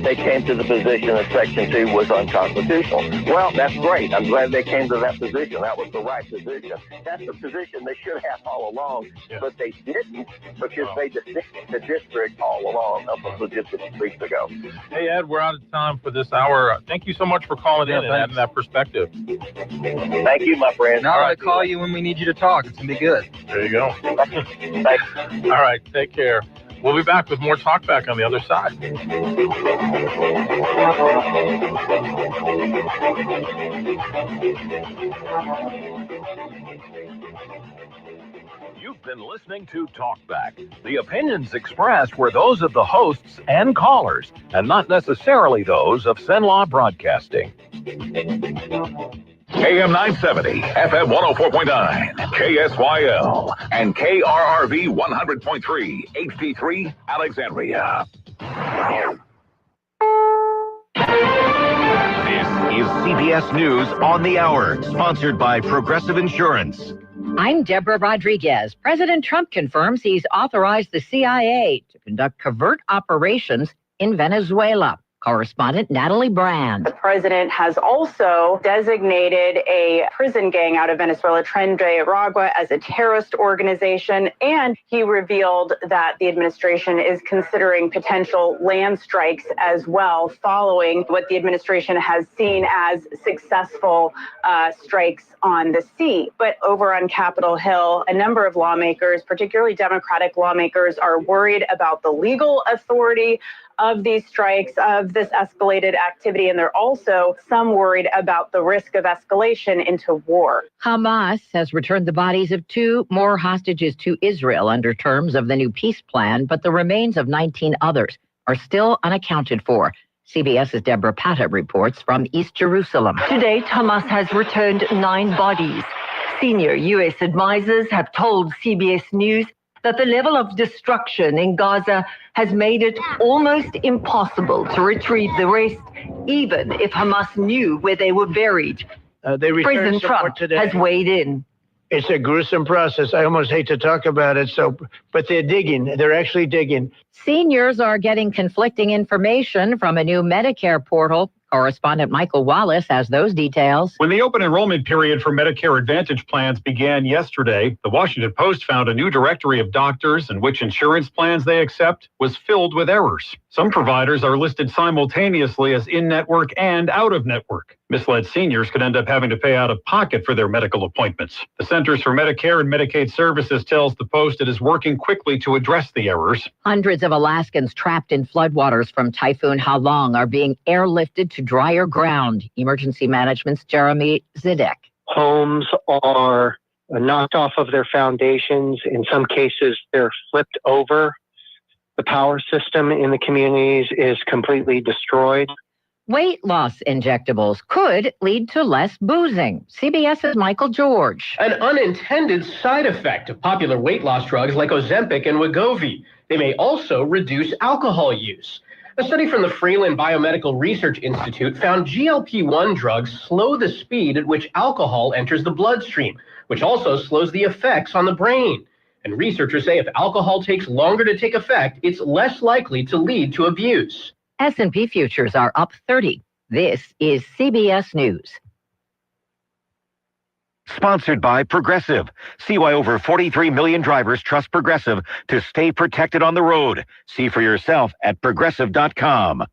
they came to the position that Section 2 was unconstitutional. Well, that's great. I'm glad they came to that position. That was the right position. That's the position they should have all along, but they didn't because they distinguished the district all along up until just a few weeks ago. Hey, Ed, we're out of time for this hour. Thank you so much for calling in and adding that perspective. Thank you, my friend. Now I call you when we need you to talk. It's going to be good. There you go. Thanks. All right, take care. We'll be back with more Talk Back on the other side. You've been listening to Talk Back. The opinions expressed were those of the hosts and callers, and not necessarily those of Cenlaw Broadcasting. AM 970, FM 104.9, KSYL, and KRRV 100.3, HD3, Alexandria. This is CBS News on the Hour, sponsored by Progressive Insurance. I'm Deborah Rodriguez. President Trump confirms he's authorized the CIA to conduct covert operations in Venezuela. Correspondent Natalie Brand. The president has also designated a prison gang out of Venezuela, Tren de Aragua, as a terrorist organization, and he revealed that the administration is considering potential land strikes as well, following what the administration has seen as successful strikes on the sea. But over on Capitol Hill, a number of lawmakers, particularly Democratic lawmakers, are worried about the legal authority of these strikes, of this escalated activity, and they're also some worried about the risk of escalation into war. Hamas has returned the bodies of 2 more hostages to Israel under terms of the new peace plan, but the remains of 19 others are still unaccounted for. CBS's Deborah Patta reports from East Jerusalem. To date, Hamas has returned 9 bodies. Senior U.S. advisors have told CBS News that the level of destruction in Gaza has made it almost impossible to retrieve the rest, even if Hamas knew where they were buried. President Trump has weighed in. It's a gruesome process. I almost hate to talk about it. But they're digging. They're actually digging. Seniors are getting conflicting information from a new Medicare portal. Correspondent Michael Wallace has those details. When the open enrollment period for Medicare Advantage plans began yesterday, the Washington Post found a new directory of doctors and which insurance plans they accept was filled with errors. Some providers are listed simultaneously as in-network and out-of-network. Misled seniors could end up having to pay out of pocket for their medical appointments. The Centers for Medicare and Medicaid Services tells the Post it is working quickly to address the errors. Hundreds of Alaskans trapped in floodwaters from Typhoon Halong are being airlifted to drier ground. Emergency Management's Jeremy Zidek. Homes are knocked off of their foundations. In some cases, they're flipped over. The power system in the communities is completely destroyed. Weight loss injectables could lead to less boozing. CBS's Michael George. An unintended side effect of popular weight loss drugs like Ozempic and Wegovy. They may also reduce alcohol use. A study from the Freeland Biomedical Research Institute found GLP-1 drugs slow the speed at which alcohol enters the bloodstream, which also slows the effects on the brain. And researchers say if alcohol takes longer to take effect, it's less likely to lead to abuse. S&P futures are up 30. This is CBS News. Sponsored by Progressive. See why over 43 million drivers trust Progressive to stay protected on the road. See for yourself at Progressive.com.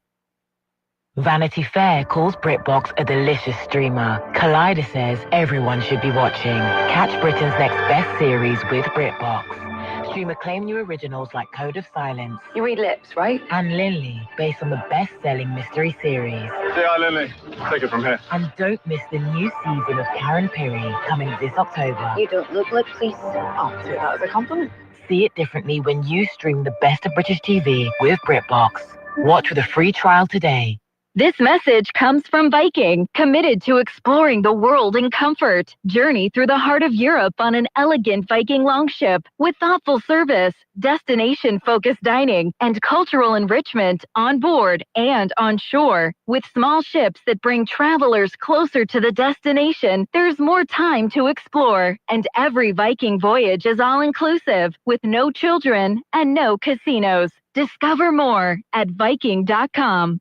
Vanity Fair calls BritBox a delicious streamer. Collider says everyone should be watching. Catch Britain's next best series with BritBox. Stream acclaimed new originals like Code of Silence. You read Lips, right? And Linley, based on the best-selling mystery series. Say hi, Linley. Take it from here. And don't miss the new season of Karen Perry coming this October. You don't look like police. I'll take that as a compliment. See it differently when you stream the best of British TV with BritBox. Watch with a free trial today. This message comes from Viking, committed to exploring the world in comfort. Journey through the heart of Europe on an elegant Viking longship with thoughtful service, destination-focused dining, and cultural enrichment on board and on shore. With small ships that bring travelers closer to the destination, there's more time to explore. And every Viking voyage is all-inclusive, with no children and no casinos. Discover more at Viking.com.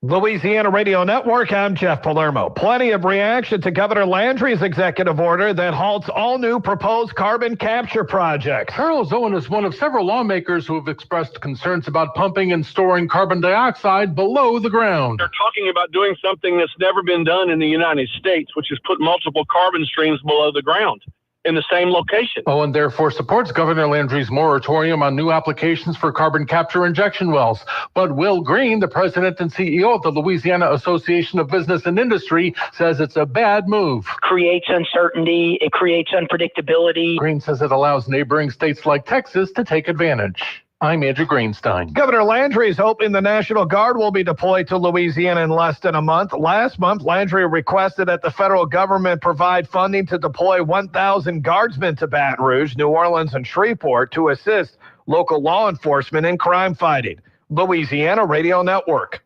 Louisiana Radio Network, I'm Jeff Palermo. Plenty of reaction to Governor Landry's executive order that halts all new proposed carbon capture projects. Charles Owen is one of several lawmakers who have expressed concerns about pumping and storing carbon dioxide below the ground. They're talking about doing something that's never been done in the United States, which is put multiple carbon streams below the ground in the same location. Owen therefore supports Governor Landry's moratorium on new applications for carbon capture injection wells. But Will Green, the president and CEO of the Louisiana Association of Business and Industry, says it's a bad move. Creates uncertainty. It creates unpredictability. Green says it allows neighboring states like Texas to take advantage. I'm Andrew Greenstein. Governor Landry is hoping the National Guard will be deployed to Louisiana in less than a month. Last month, Landry requested that the federal government provide funding to deploy 1,000 guardsmen to Baton Rouge, New Orleans, and Shreveport to assist local law enforcement in crime fighting. Louisiana Radio Network.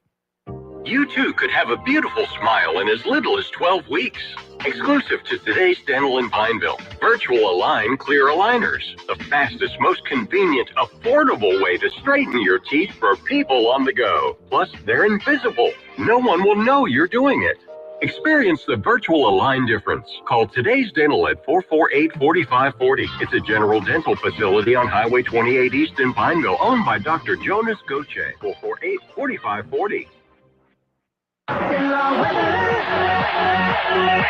You too could have a beautiful smile in as little as 12 weeks. Exclusive to Today's Dental in Pineville, Virtual Align Clear Aligners, the fastest, most convenient, affordable way to straighten your teeth for people on the go. Plus, they're invisible. No one will know you're doing it. Experience the Virtual Align difference. Call Today's Dental at 448-4540. It's a general dental facility on Highway 28 East in Pineville, owned by Dr. Jonas Goche. 448-4540.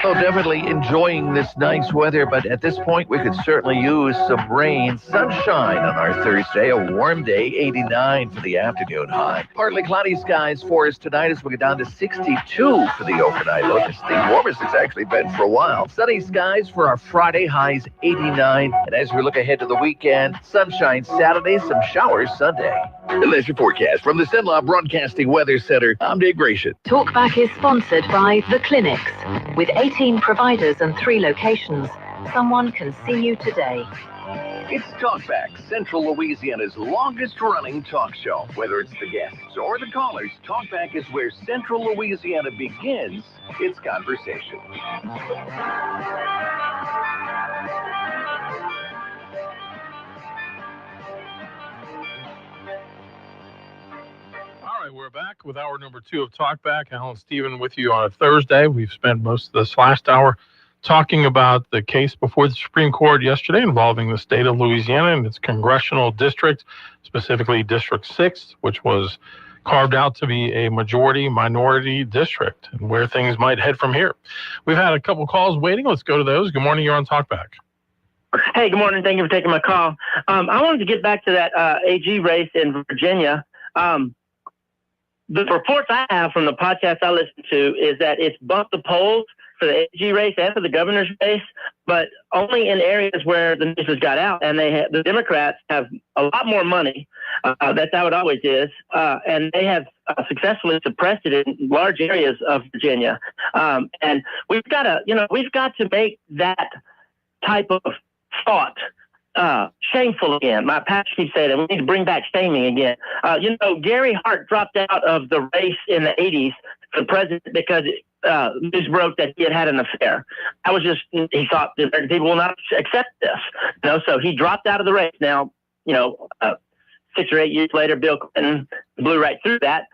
So definitely enjoying this nice weather, but at this point we could certainly use some rain. Sunshine on our Thursday, a warm day, 89 for the afternoon high. Partly cloudy skies for us tonight as we get down to 62 for the overnight low. It's the warmest it's actually been for a while. Sunny skies for our Friday, highs 89. And as we look ahead to the weekend, sunshine Saturday, some showers Sunday. And that's your forecast from the Cenla Broadcasting Weather Center. I'm Dave Gratian. Talkback is sponsored by The Clinics. With 18 providers and 3 locations, someone can see you today. It's Talkback, Central Louisiana's longest-running talk show. Whether it's the guests or the callers, Talkback is where Central Louisiana begins its conversation. All right, we're back with hour number 2 of Talkback. Alan Stephen with you on a Thursday. We've spent most of this last hour talking about the case before the Supreme Court yesterday involving the state of Louisiana and its congressional district, specifically District 6, which was carved out to be a majority-minority district, and where things might head from here. We've had a couple calls waiting. Let's go to those. Good morning. You're on Talkback. Hey, good morning. Thank you for taking my call. I wanted to get back to that AG race in Virginia. The reports I have from the podcast I listen to is that it's bumped the polls for the AG race and for the governor's race, but only in areas where the news has got out. And the Democrats have a lot more money. That's how it always is. And they have successfully suppressed it in large areas of Virginia. And we've got to make that type of thought shameful again. My pastor keeps saying that we need to bring back shaming again. Gary Hart dropped out of the race in the 80s for president because news broke that he had an affair. He thought the American people will not accept this. So he dropped out of the race. Now, 6 or 8 years later, Bill Clinton blew right through that.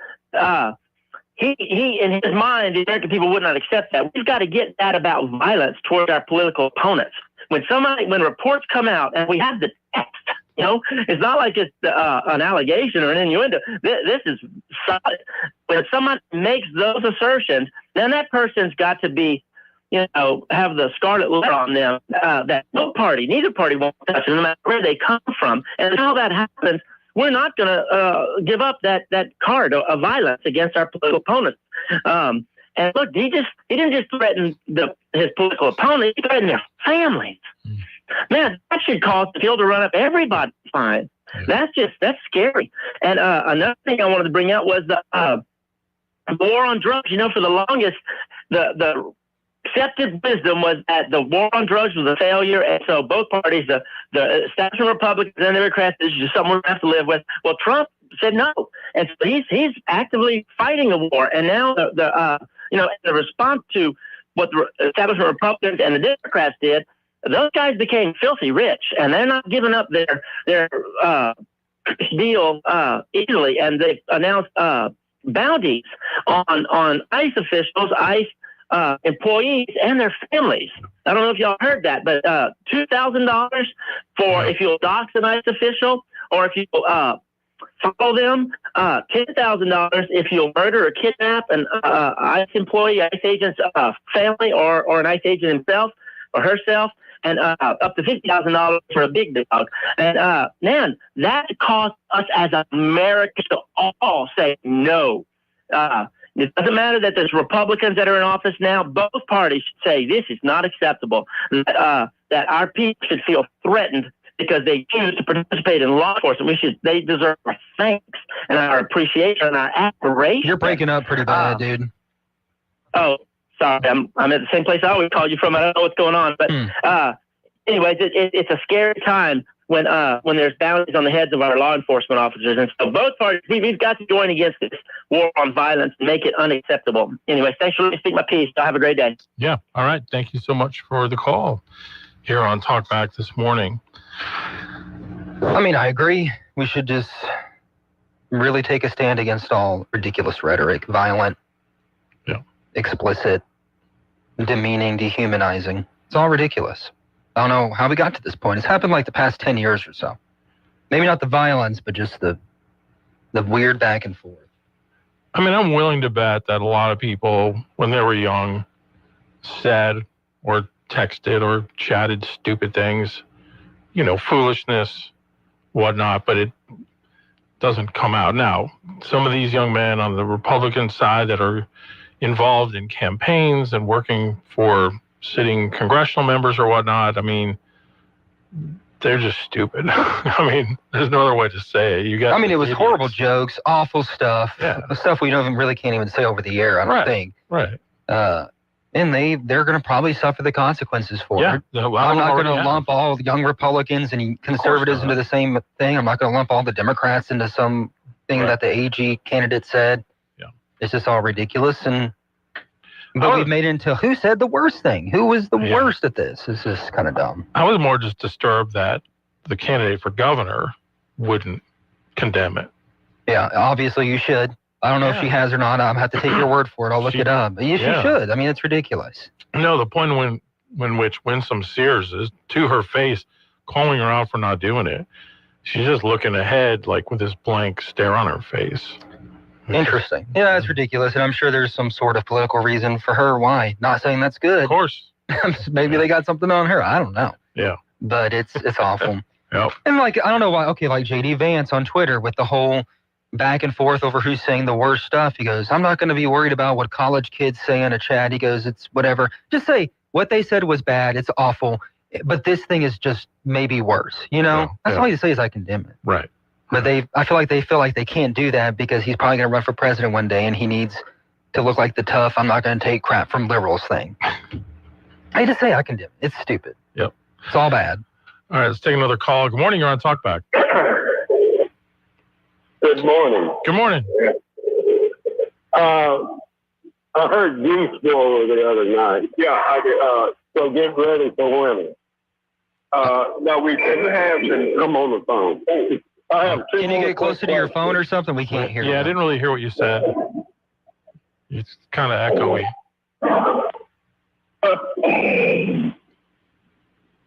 He in his mind, the American people would not accept that. We've got to get that about violence towards our political opponents. When reports come out and we have the text, it's not like it's an allegation or an innuendo. This is solid. When someone makes those assertions, then that person's got to be, have the scarlet letter on them that neither party won't touch, no matter where they come from. And until that happens, we're not going to give up that card of violence against our political opponents. And look, he didn't just threaten his political opponent, he threatened their families. Man, that should cause the field to run up everybody's spine. That's scary. And another thing I wanted to bring out was the war on drugs. For the longest, the accepted wisdom was that the war on drugs was a failure, and so both parties, the establishment Republicans and the Democrats, this is just something we're going to have to live with. Well, Trump said no, and so he's actively fighting a war. And now the response to what the establishment Republicans and the Democrats did, those guys became filthy rich, and they're not giving up their deal easily, and they've announced bounties on ICE officials, ICE employees, and their families. I don't know if y'all heard that, but $2,000 for if you'll dox an ICE official, or if you follow them, $10,000 if you'll murder or kidnap an ICE employee, ICE agent's family, or an ICE agent himself or herself, and up to $50,000 for a big dog. And man, that costs us as Americans to all say no. It doesn't matter that there's Republicans that are in office now. Both parties should say this is not acceptable. That our people should feel threatened because they choose to participate in law enforcement. They deserve our thanks and our appreciation and our admiration. You're breaking up pretty bad, dude. Oh, sorry. I'm at the same place I always called you from. I don't know what's going on, but anyways, it's a scary time when there's bounties on the heads of our law enforcement officers. And so both parties, we've got to join against this war on violence and make it unacceptable. Anyway, thanks for letting me speak my piece. Have a great day. Yeah. All right. Thank you so much for the call here on Talkback this morning. I mean, I agree. We should just really take a stand against all ridiculous rhetoric, violent, explicit, demeaning, dehumanizing. It's all ridiculous. I don't know how we got to this point. It's happened like the past 10 years or so. Maybe not the violence, but just the weird back and forth. I mean, I'm willing to bet that a lot of people, when they were young, said or texted or chatted stupid things, foolishness, whatnot, but it doesn't come out. Now, some of these young men on the Republican side that are involved in campaigns and working for sitting congressional members or whatnot, I mean, they're just stupid. I mean, there's no other way to say it. It was horrible jokes, awful stuff, stuff we can't even say over the air, I don't think. Right. And they're going to probably suffer the consequences for it. I'm not going to lump all the young Republicans and conservatives into the same thing. I'm not going to lump all the Democrats into some thing that the AG candidate said. Yeah. It's just all ridiculous. But we've made it into who said the worst thing? Who was the worst at this? It's just kind of dumb. I was more just disturbed that the candidate for governor wouldn't condemn it. Yeah, obviously you should. I don't know if she has or not. I'll have to take your word for it. I'll look it up. But she should. I mean, it's ridiculous. No, the point when which Winsome Sears is, to her face, calling her out for not doing it. She's just looking ahead, like with this blank stare on her face. Interesting. Yeah, that's ridiculous. And I'm sure there's some sort of political reason for her why. Not saying that's good. Of course. Maybe they got something on her. I don't know. Yeah. But it's awful. Yep. And I don't know why. Okay, like J.D. Vance on Twitter with the whole back and forth over who's saying the worst stuff. He goes, I'm not going to be worried about what college kids say in a chat. He goes, it's whatever. Just say what they said was bad. It's awful. But this thing is just maybe worse. That's all you say is I condemn it. Right. But I feel like they can't do that because he's probably going to run for president one day and he needs to look like the tough, I'm not going to take crap from liberals thing. I just say I condemn it. It's stupid. Yep. It's all bad. All right, let's take another call. Good morning. You're on Talkback. Good morning. Good morning. I heard Goose Bowl the other night. Yeah, I did. So get ready for winter. Now we can have to come on the phone. Can you get closer to your phone or something? We can't hear you. Yeah, I didn't really hear what you said. It's kind of echoey.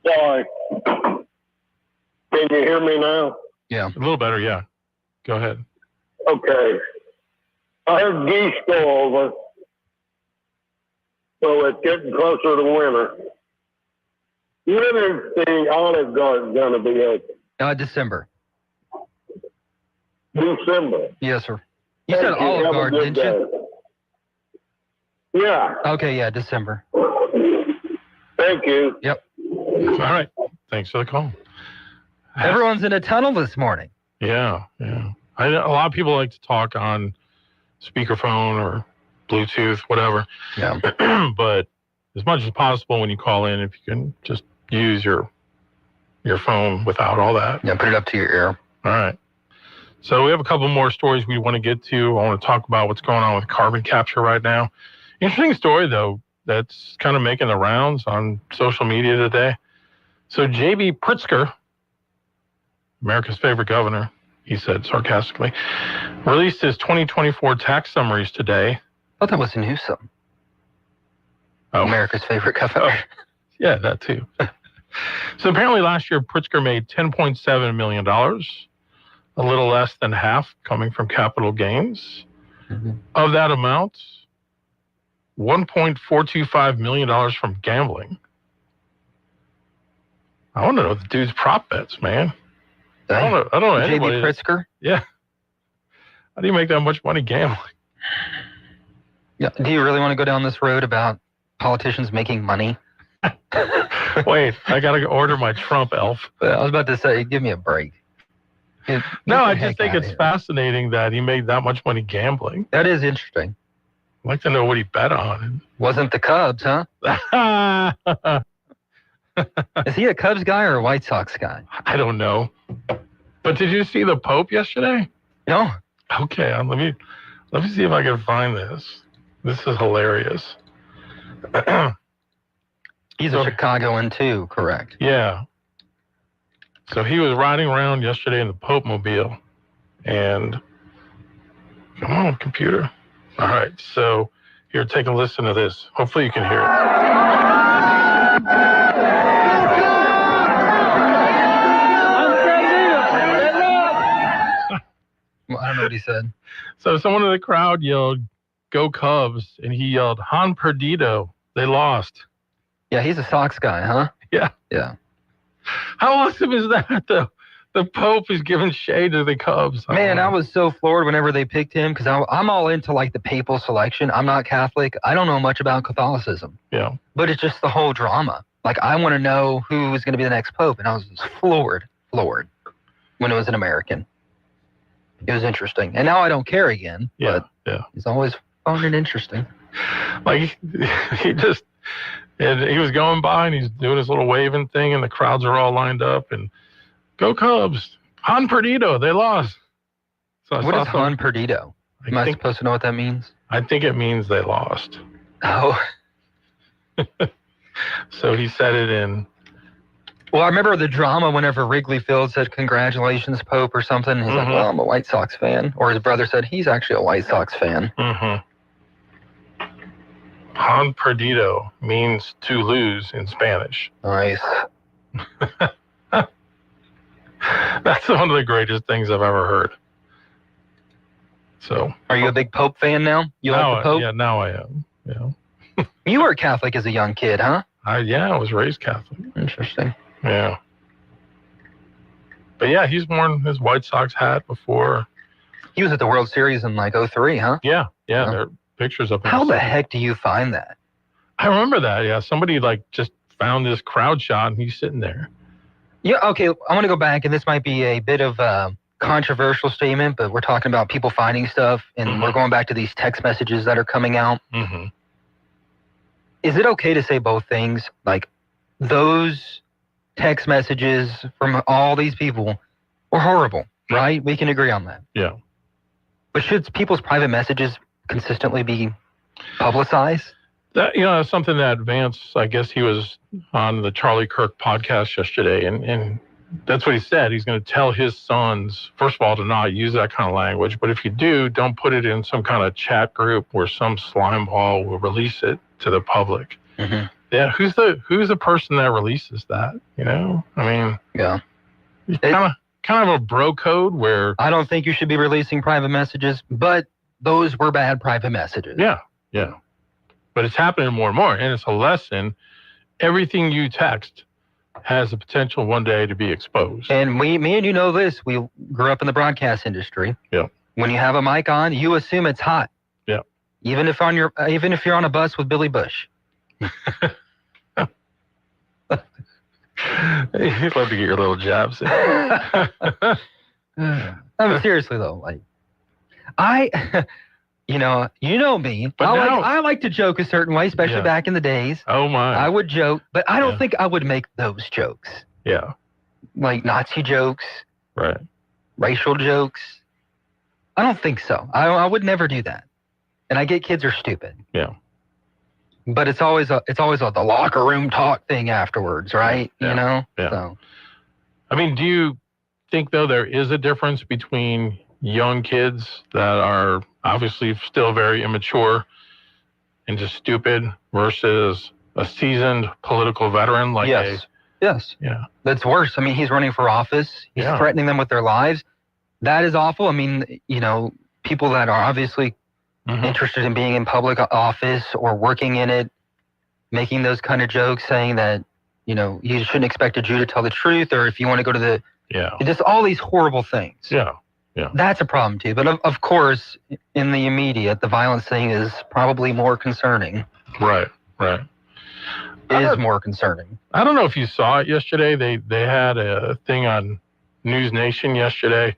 Sorry. Can you hear me now? Yeah. A little better, yeah. Go ahead. Okay. I heard geese go over. So it's getting closer to winter. When is the Olive Garden going to be open? December. December. Yes, sir. You said Olive Garden, didn't you? Yeah. Okay, yeah, December. Thank you. Yep. All right. Thanks for the call. Everyone's in a tunnel this morning. Yeah. A lot of people like to talk on speakerphone or Bluetooth, whatever. Yeah. But as much as possible when you call in, if you can just use your phone without all that. Yeah, put it up to your ear. All right. So we have a couple more stories we want to get to. I want to talk about what's going on with carbon capture right now. Interesting story, though, that's kind of making the rounds on social media today. So J.B. Pritzker, America's favorite governor, he said sarcastically, released his 2024 tax summaries today. I thought that was Newsom. Oh. America's favorite governor. Oh, yeah, that too. So apparently last year, Pritzker made $10.7 million, a little less than half coming from capital gains. Mm-hmm. Of that amount, $1.425 million from gambling. I want to know the dude's prop bets, man. I don't know anybody. JB Pritzker? Yeah. How do you make that much money gambling? Yeah. Do you really want to go down this road about politicians making money? Wait, I got to order my Trump elf. I was about to say, give me a break. No, I just think it's fascinating that he made that much money gambling. That is interesting. I'd like to know what he bet on. Wasn't the Cubs, huh? Is he a Cubs guy or a White Sox guy? I don't know. But did you see the Pope yesterday? No. Okay, let me see if I can find this. This is hilarious. He's a Chicagoan too, correct? Yeah. So he was riding around yesterday in the Pope mobile, and come on, computer. All right, so here, take a listen to this. Hopefully you can hear it. Well, I don't know what he said. So someone in the crowd yelled, "Go Cubs," and he yelled, "Han perdido." They lost. Yeah, he's a Sox guy, huh? Yeah. Yeah. How awesome is that, though? The Pope is giving shade to the Cubs. Man, I was so floored whenever they picked him because I'm all into like the papal selection. I'm not Catholic. I don't know much about Catholicism. Yeah. But it's just the whole drama. Like, I want to know who is going to be the next Pope. And I was just floored when it was an American. It was interesting. And now I don't care again. Yeah. But yeah. It's always fun and interesting. Like, and he was going by and he's doing his little waving thing and the crowds are all lined up and go Cubs. Han perdido. They lost. So what is Han perdido? Am I supposed to know what that means? I think it means they lost. Oh. So he said it in. Well, I remember the drama whenever Wrigley Field said, "Congratulations, Pope," or something. He's like, "Well, I'm a White Sox fan." Or his brother said, he's actually a White Sox fan. Mm-hmm. Han perdido means to lose in Spanish. Nice. That's one of the greatest things I've ever heard. So, are you a big Pope fan now? You like the Pope? Yeah, now I am. Yeah. You were Catholic as a young kid, huh? I was raised Catholic. Interesting. Yeah. But yeah, he's worn his White Sox hat before. He was at the World Series in like 2003, huh? Yeah. There are pictures of him. How the heck do you find that? I remember that, yeah. Somebody like just found this crowd shot and he's sitting there. Yeah, okay, I want to go back, and this might be a bit of a controversial statement, but we're talking about people finding stuff, and we're going back to these text messages that are coming out. Mm-hmm. Is it okay to say both things? Like, those text messages from all these people were horrible, right? We can agree on that. Yeah. But should people's private messages consistently be publicized? That's something that Vance, I guess he was on the Charlie Kirk podcast yesterday, and that's what he said. He's going to tell his sons, first of all, to not use that kind of language, but if you do, don't put it in some kind of chat group where some slime ball will release it to the public. Mm-hmm. Yeah, who's the person that releases that? I mean, yeah, kind of a bro code where I don't think you should be releasing private messages, but those were bad private messages. Yeah. But it's happening more and more, and it's a lesson. Everything you text has the potential one day to be exposed. And me and you know this. We grew up in the broadcast industry. Yeah. When you have a mic on, you assume it's hot. Yeah. Even if you're on a bus with Billy Bush. You'd love to get your little jabs in. No, seriously though, like you know me. But I like to joke a certain way, especially back in the days. Oh my! I would joke, but I don't think I would make those jokes. Yeah. Like Nazi jokes. Right. Racial jokes. I don't think so. I would never do that. And I get kids are stupid. Yeah. But it's always the locker room talk thing afterwards, right? Yeah. You know. Yeah. So. I mean, do think, though, there is a difference between young kids that are obviously still very immature and just stupid versus a seasoned political veteran like Yes. Yeah. That's worse. I mean, he's running for office. He's threatening them with their lives. That is awful. I mean, you know, people that are obviously interested in being in public office or working in it, making those kind of jokes, saying that, you know, you shouldn't expect a Jew to tell the truth, or if you want to go to the, just all these horrible things. Yeah. That's a problem too. But of course, in the immediate, the violence thing is probably more concerning. Right. Is more concerning. I don't know if you saw it yesterday. They had a thing on News Nation yesterday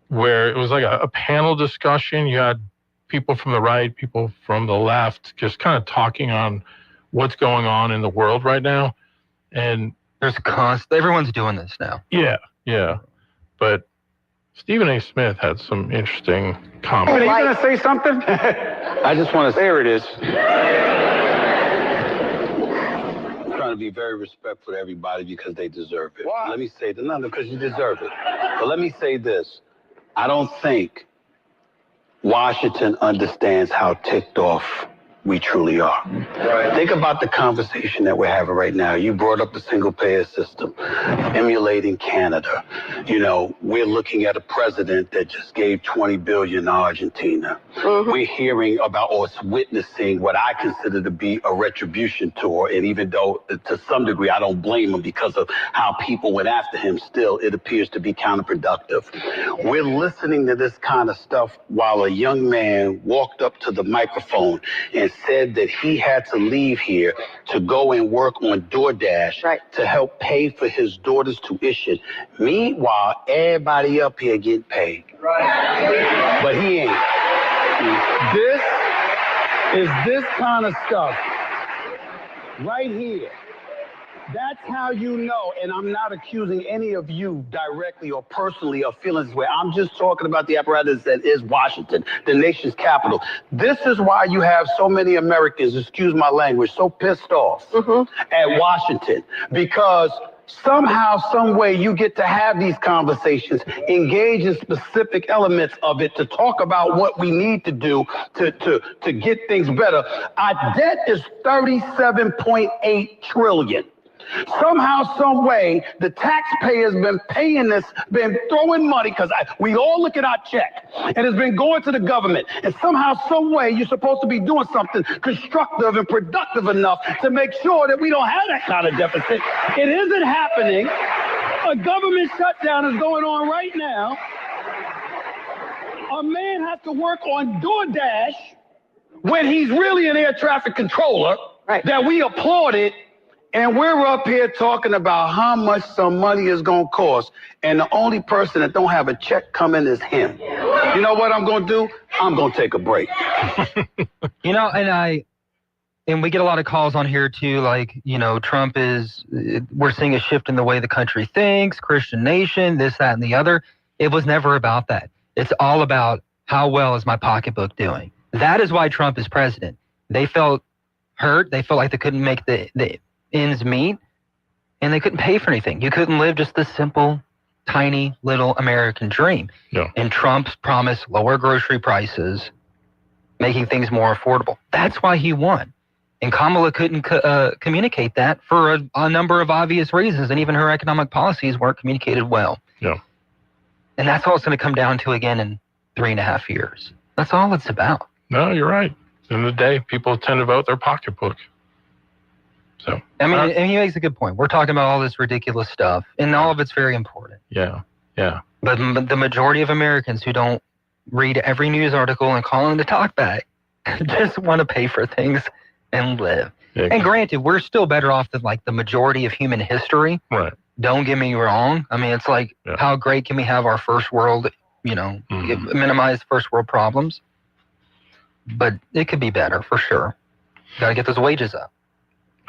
where it was like a panel discussion. You had people from the right, people from the left, just kind of talking on what's going on in the world right now. And there's everyone's doing this now. Yeah. But Stephen A. Smith had some interesting comments. Are you going to say something? I just want to say, there it is. Trying to be very respectful to everybody because they deserve it. Why? Let me say that, no, because you deserve it. But let me say this. I don't think Washington understands how ticked off we truly are. Right. Think about the conversation that we're having right now. You brought up the single-payer system, emulating Canada. You know, we're looking at a president that just gave $20 billion to Argentina. We're hearing about or witnessing what I consider to be a retribution tour. And even though, to some degree, I don't blame him because of how people went after him, still, it appears to be counterproductive. We're listening to this kind of stuff while a young man walked up to the microphone and said that he had to leave here to go and work on DoorDash to help pay for his daughter's tuition. Meanwhile, everybody up here getting paid. But he ain't. This is this kind of stuff right here. That's how you know, and I'm not accusing any of you directly or personally of feelings where I'm just talking about the apparatus that is Washington, the nation's capital. This is why you have so many Americans, excuse my language, so pissed off at Washington, because somehow, some way you get to have these conversations, engage in specific elements of it to talk about what we need to do to get things better. Our debt is $37.8 trillion. Somehow, some way, the taxpayers been paying this, been throwing money, because we all look at our check, and it's been going to the government. And somehow, some way, you're supposed to be doing something constructive and productive enough to make sure that we don't have that kind of deficit. It isn't happening. A government shutdown is going on right now. A man has to work on DoorDash when he's really an air traffic controller that we applauded. And we're up here talking about how much some money is going to cost. And the only person that don't have a check coming is him. You know what I'm going to do? I'm going to take a break. You know, and we get a lot of calls on here too, like, you know, Trump we're seeing a shift in the way the country thinks, Christian nation, this, that, and the other. It was never about that. It's all about how well is my pocketbook doing. That is why Trump is president. They felt hurt. They felt like they couldn't make the ends meet, and they couldn't pay for anything. You couldn't live just the simple, tiny, little American dream. And Trump's promised lower grocery prices, making things more affordable. That's why he won. And Kamala couldn't communicate that for a number of obvious reasons, and even her economic policies weren't communicated well. And that's all it's going to come down to again in 3.5 years. That's all it's about. No, you're right. At the end of the day, people tend to vote their pocketbook. So I mean, and he makes a good point. We're talking about all this ridiculous stuff, and all of it's very important. Yeah. But the majority of Americans who don't read every news article and call in the talk back just want to pay for things and live. And granted, we're still better off than like the majority of human history. Right. Don't get me wrong. I mean, it's like, how great can we have our first world, you know, minimize first world problems? But it could be better for sure. Got to get those wages up.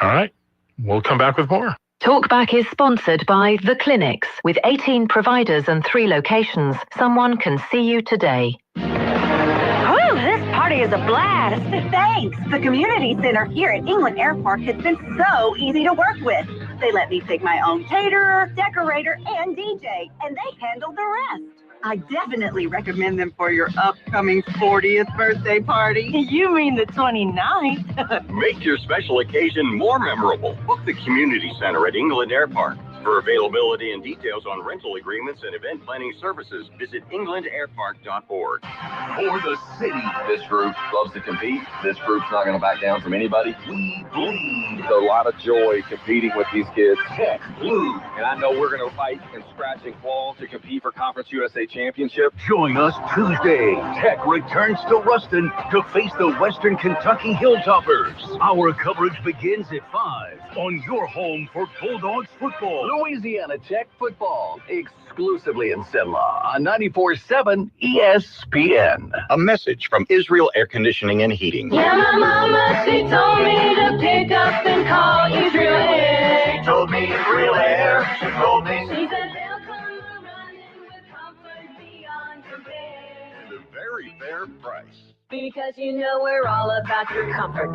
All right. We'll come back with more. Talkback is sponsored by The Clinics. With 18 providers and 3 locations, someone can see you today. Whew, this party is a blast. Thanks. The community center here at England Airport has been so easy to work with. They let me pick my own caterer, decorator, and DJ, and they handle the rest. I definitely recommend them for your upcoming 40th birthday party. You mean the 29th? Make your special occasion more memorable. Book the community center at England Air Park. For availability and details on rental agreements and event planning services, visit englandairpark.org. For the city. This group loves to compete. This group's not going to back down from anybody. We bleed. A lot of joy competing with these kids. Tech Blue. And I know we're going to fight and scratch and claw to compete for Conference USA Championship. Join us Tuesday. Tech returns to Ruston to face the Western Kentucky Hilltoppers. Our coverage begins at 5 on your home for Bulldogs football. Louisiana Tech football, exclusively in Cenla on 94.7 ESPN. A message from Israel Air Conditioning and Heating. Yeah, my mama, she told me to pick up and call Israel Air. She told me Israel Air. She told me. She said they'll come running with comfort beyond compare. And a very fair price. Because you know we're all about your comfort,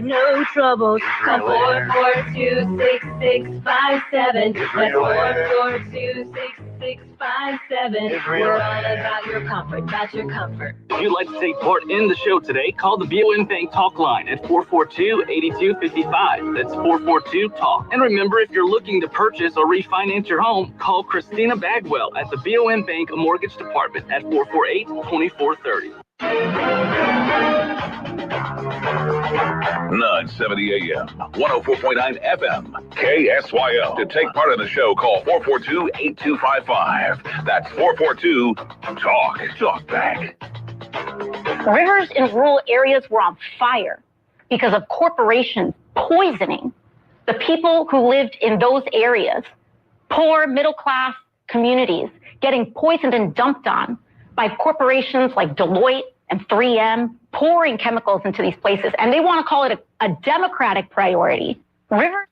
no troubles. Call 442-6657. That's 442-6657. We're all about your comfort, If you'd like to take part in the show today, call the BOM Bank Talk line at 442-8255. That's 442-TALK. And remember, if you're looking to purchase or refinance your home, call Christina Bagwell at the BOM Bank Mortgage Department at 448-2430. 970 AM, 104.9 FM, KSYL. To take part in the show, call 442-8255. That's 442-TALK. Talk back. Rivers in rural areas were on fire because of corporations poisoning the people who lived in those areas. Poor middle-class communities getting poisoned and dumped on by corporations like Deloitte and 3M, pouring chemicals into these places. And they want to call it a democratic priority. Rivers.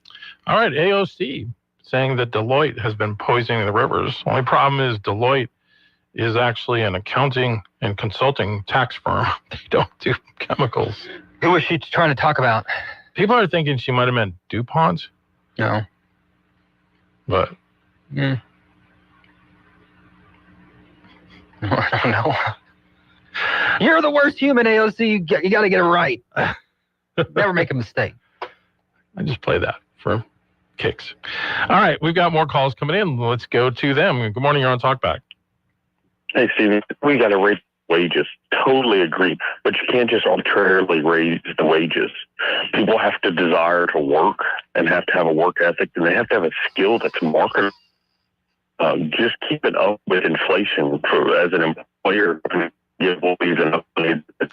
All right, AOC saying that Deloitte has been poisoning the rivers. Only problem is Deloitte is actually an accounting and consulting tax firm. They don't do chemicals. Who was she trying to talk about? People are thinking she might have meant DuPont. No. But. I don't know. You're the worst human, AOC. You got to get it right. Never make a mistake. I just play that for kicks. All right, we've got more calls coming in. Let's go to them. Good morning. You're on Talkback. Hey, Steven. We got to raise wages. Totally agree. But you can't just arbitrarily raise the wages. People have to desire to work and have to have a work ethic, and they have to have a skill that's marketable. Just keep it up with inflation as an employer.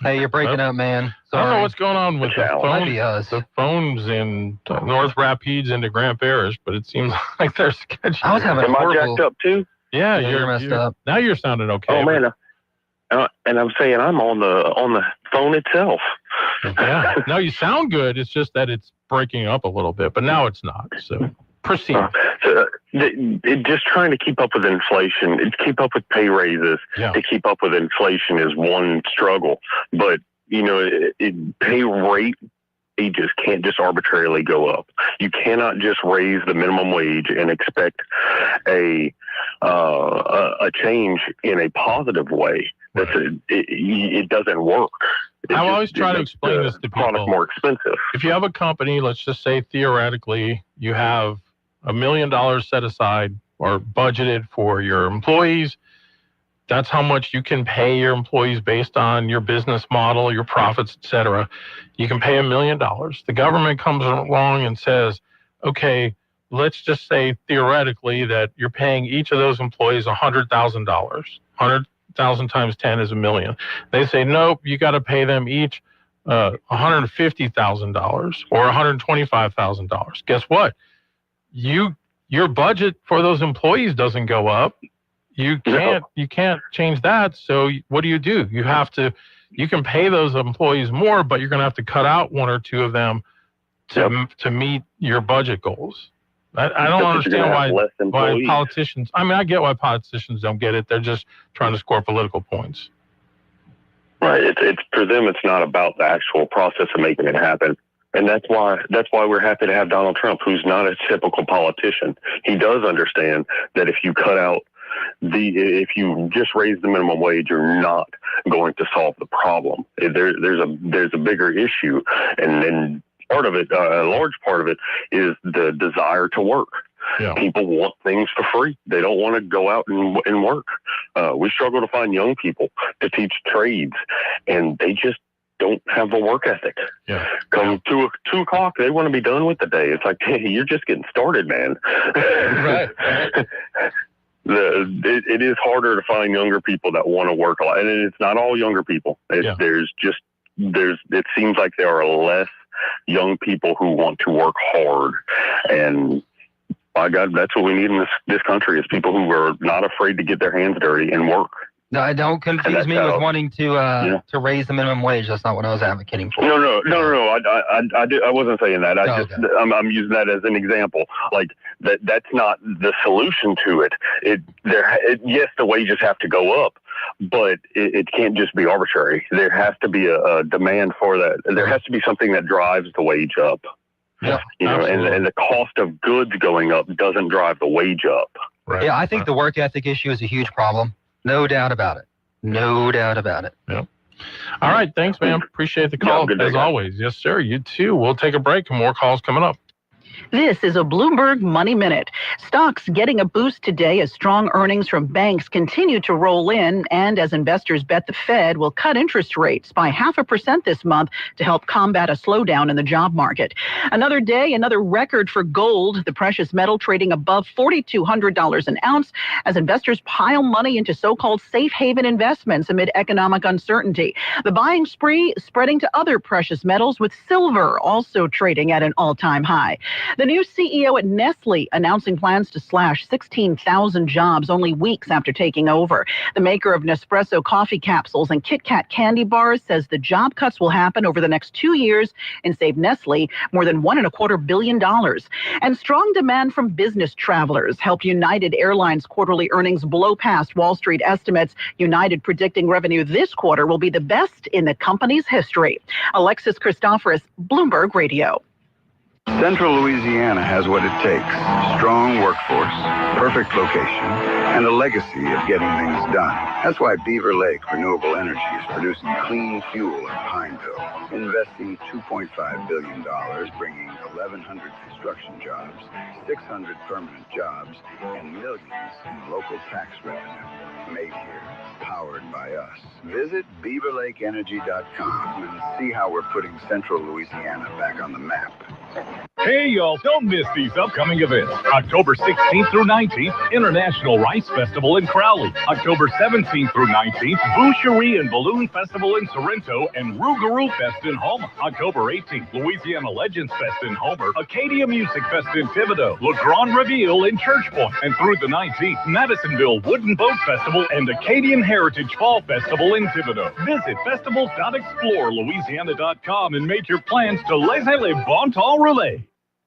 Hey, you're breaking up, man. Sorry. I don't know what's going on with the phones in North Rapids into Grand Parish, but it seems like they're sketchy. I was having Am I jacked up too? Yeah, you're messed up. Now you're sounding okay. Oh man, and I'm saying I'm on the phone itself. Yeah, no, you sound good. It's just that it's breaking up a little bit, but now it's not. So proceed. Just trying to keep up with inflation, keep up with pay raises, to keep up with inflation is one struggle. But, pay rate wages can't just arbitrarily go up. You cannot just raise the minimum wage and expect a change in a positive way. It doesn't work. I always try to explain this to people. Product more expensive. If you have a company, let's just say theoretically, you have $1 million set aside or budgeted for your employees. That's how much you can pay your employees based on your business model, your profits, etc. You can pay $1 million. The government comes along and says, okay, let's just say theoretically that you're paying each of those employees $100,000. 100,000 times 10 is $1 million. They say, nope, you got to pay them each $150,000 or $125,000. Guess what? Your budget for those employees doesn't go up. You can't change that. So what do? You can pay those employees more, but you're going to have to cut out one or two of them to meet your budget goals. I don't understand why politicians, I get why politicians don't get it. They're just trying to score political points. Right. It's for them, it's not about the actual process of making it happen. And that's why we're happy to have Donald Trump, who's not a typical politician. He does understand that if you cut out if you just raise the minimum wage, you're not going to solve the problem. There's a bigger issue, and then part of it, a large part of it, is the desire to work. Yeah. People want things for free. They don't want to go out and work. We struggle to find young people to teach trades, and they just don't have a work ethic. Yeah. Come 2 o'clock, they want to be done with the day. It's like, hey, you're just getting started, man. Right. It is harder to find younger people that want to work a lot, and it's not all younger people. It seems like there are less young people who want to work hard, and by God, that's what we need in this country, is people who are not afraid to get their hands dirty and work. No, don't confuse me with wanting to raise the minimum wage. That's not what I was advocating for. No. I wasn't saying that. I'm using that as an example. Like that's not the solution to it. Yes, the wages have to go up, but it can't just be arbitrary. There has to be a demand for that. There has to be something that drives the wage up. Yeah, and the cost of goods going up doesn't drive the wage up. Right. Yeah, I think the work ethic issue is a huge problem. No doubt about it. Yep. All right. Thanks, man. Appreciate the call, as always. Yes, sir. You too. We'll take a break and more calls coming up. This is a Bloomberg Money Minute. Stocks getting a boost today as strong earnings from banks continue to roll in, and as investors bet the Fed will cut interest rates by 0.5% this month to help combat a slowdown in the job market. Another day, another record for gold, the precious metal trading above $4,200 an ounce as investors pile money into so-called safe haven investments amid economic uncertainty. The buying spree spreading to other precious metals, with silver also trading at an all-time high. The new CEO at Nestle announcing plans to slash 16,000 jobs only weeks after taking over. The maker of Nespresso coffee capsules and Kit Kat candy bars says the job cuts will happen over the next 2 years and save Nestle more than $1.25 billion. And strong demand from business travelers helped United Airlines quarterly earnings blow past Wall Street estimates. United predicting revenue this quarter will be the best in the company's history. Alexis Christoforous, Bloomberg Radio. Central Louisiana has what it takes: strong workforce, perfect location, and a legacy of getting things done. That's why Beaver Lake Renewable Energy is producing clean fuel in Pineville, investing $2.5 billion, bringing 1,100 construction jobs, 600 permanent jobs, and millions in local tax revenue. Made here, powered by us. Visit BeaverLakeEnergy.com and see how we're putting Central Louisiana back on the map. Hey, y'all, don't miss these upcoming events. October 16th through 19th, International Rice Festival in Crowley. October 17th through 19th, Boucherie and Balloon Festival in Sorrento and Rougarou Fest in Houma. October 18th, Louisiana Legends Fest in Homer, Acadia Music Fest in Thibodaux, Le Grand Reveal in Church Point, and through the 19th, Madisonville Wooden Boat Festival and Acadian Heritage Fall Festival in Thibodaux. Visit festivals.explorelouisiana.com and make your plans to laissez les bon temps rouler.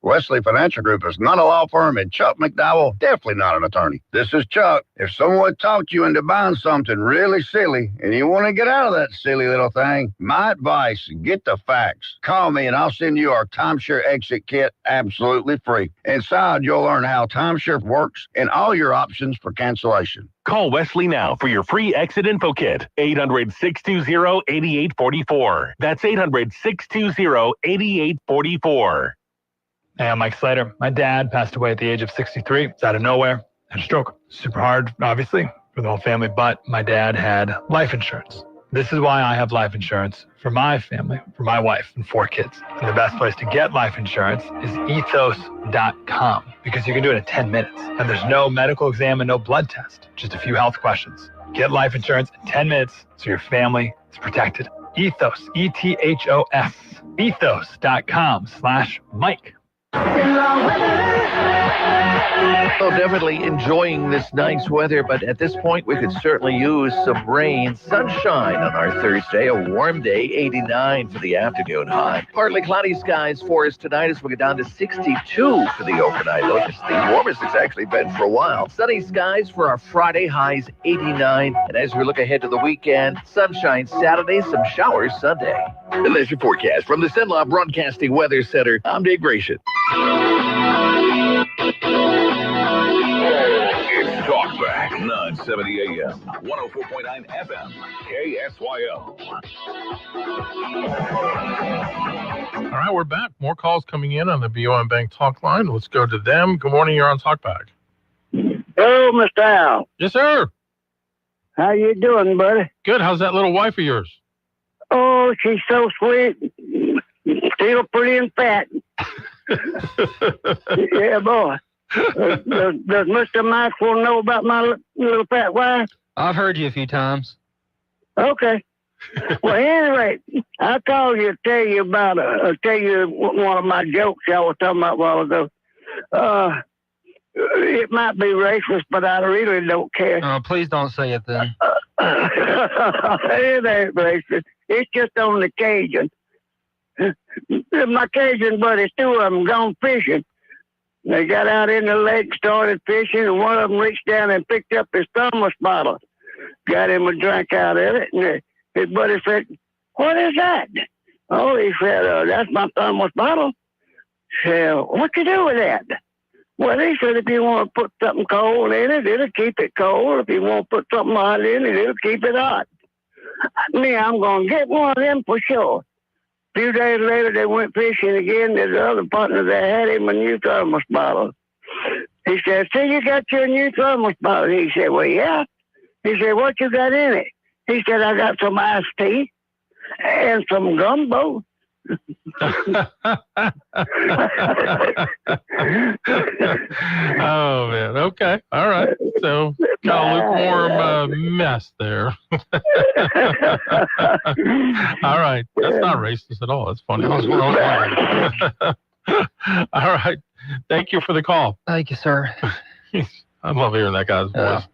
Wesley Financial Group is not a law firm, and Chuck McDowell definitely not an attorney. This is Chuck. If someone talked you into buying something really silly and you want to get out of that silly little thing, my advice, get the facts. Call me and I'll send you our timeshare exit kit absolutely free. Inside, you'll learn how timeshare works and all your options for cancellation. Call Wesley now for your free exit info kit. 800-620-8844. That's 800-620-8844. Hey, I'm Mike Slater. My dad passed away at the age of 63. It's out of nowhere. Had a stroke. Super hard, obviously, for the whole family, but my dad had life insurance. This is why I have life insurance for my family, for my wife and 4 kids. And the best place to get life insurance is ethos.com, because you can do it in 10 minutes. And there's no medical exam and no blood test, just a few health questions. Get life insurance in 10 minutes so your family is protected. Ethos, E-T-H-O-S, ethos.com/Mike. So definitely enjoying this nice weather, but at this point we could certainly use some rain. Sunshine on our Thursday, a warm day, 89 for the afternoon high. Partly cloudy skies for us tonight as we get down to 62 for the overnight low. It's the warmest it's actually been for a while. Sunny skies for our Friday, highs 89. And as we look ahead to the weekend, sunshine Saturday, some showers Sunday. And there's your forecast from the Cenla Broadcasting Weather Center. I'm Dave Gratian. It's Talkback 970 AM, 104.9 FM, KSYO. All right, we're back. More calls coming in on the BOM Bank Talk line. Let's go to them. Good morning. You're on Talkback. Hello, Mr. Al. Yes, sir. How you doing, buddy? Good. How's that little wife of yours? Oh, she's so sweet. Still pretty and fat. Yeah, boy. Does Mr. Maxwell know about my little fat wife? I've heard you a few times. Okay. Well, anyway, I called you to tell you about one of my jokes I was talking about a while ago. It might be racist, but I really don't care. Oh, please don't say it then. It ain't racist. It's just on the Cajun. My Cajun buddies, two of them, gone fishing. They got out in the lake, started fishing, and one of them reached down and picked up his thermos bottle. Got him a drink out of it, and his buddy said, "What is that?" Oh, he said, "That's my thermos bottle." So, what you do with that? Well, he said, if you want to put something cold in it, it'll keep it cold. If you want to put something hot in it, it'll keep it hot. Me, I'm going to get one of them for sure. A few days later, they went fishing again. There's the other partner that had him a new thermos bottle. He said, "See, you got your new thermos bottle." He said, "Well, yeah." He said, "What you got in it?" He said, "I got some iced tea and some gumbo." Oh, man. Okay. All right. So, got a lukewarm mess there. All right. That's not racist at all. That's funny. All right. Thank you for the call. Thank you, sir. I love hearing that guy's voice.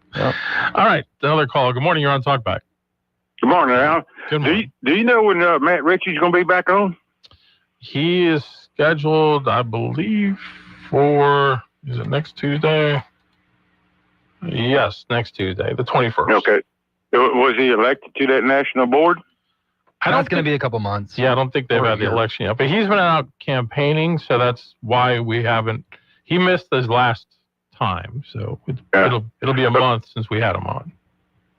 All right. Another call. Good morning. You're on Talkback. Good morning, Al. Good morning. Do you know when Matt Ritchie's going to be back on? He is scheduled, I believe, for, is it next Tuesday? Yes, next Tuesday, the 21st. Okay. Was he elected to that national board? That's going to be a couple months. Yeah, I don't think they've had the election yet. But he's been out campaigning, so that's why we haven't. He missed his last time, so it'll be a month since we had him on.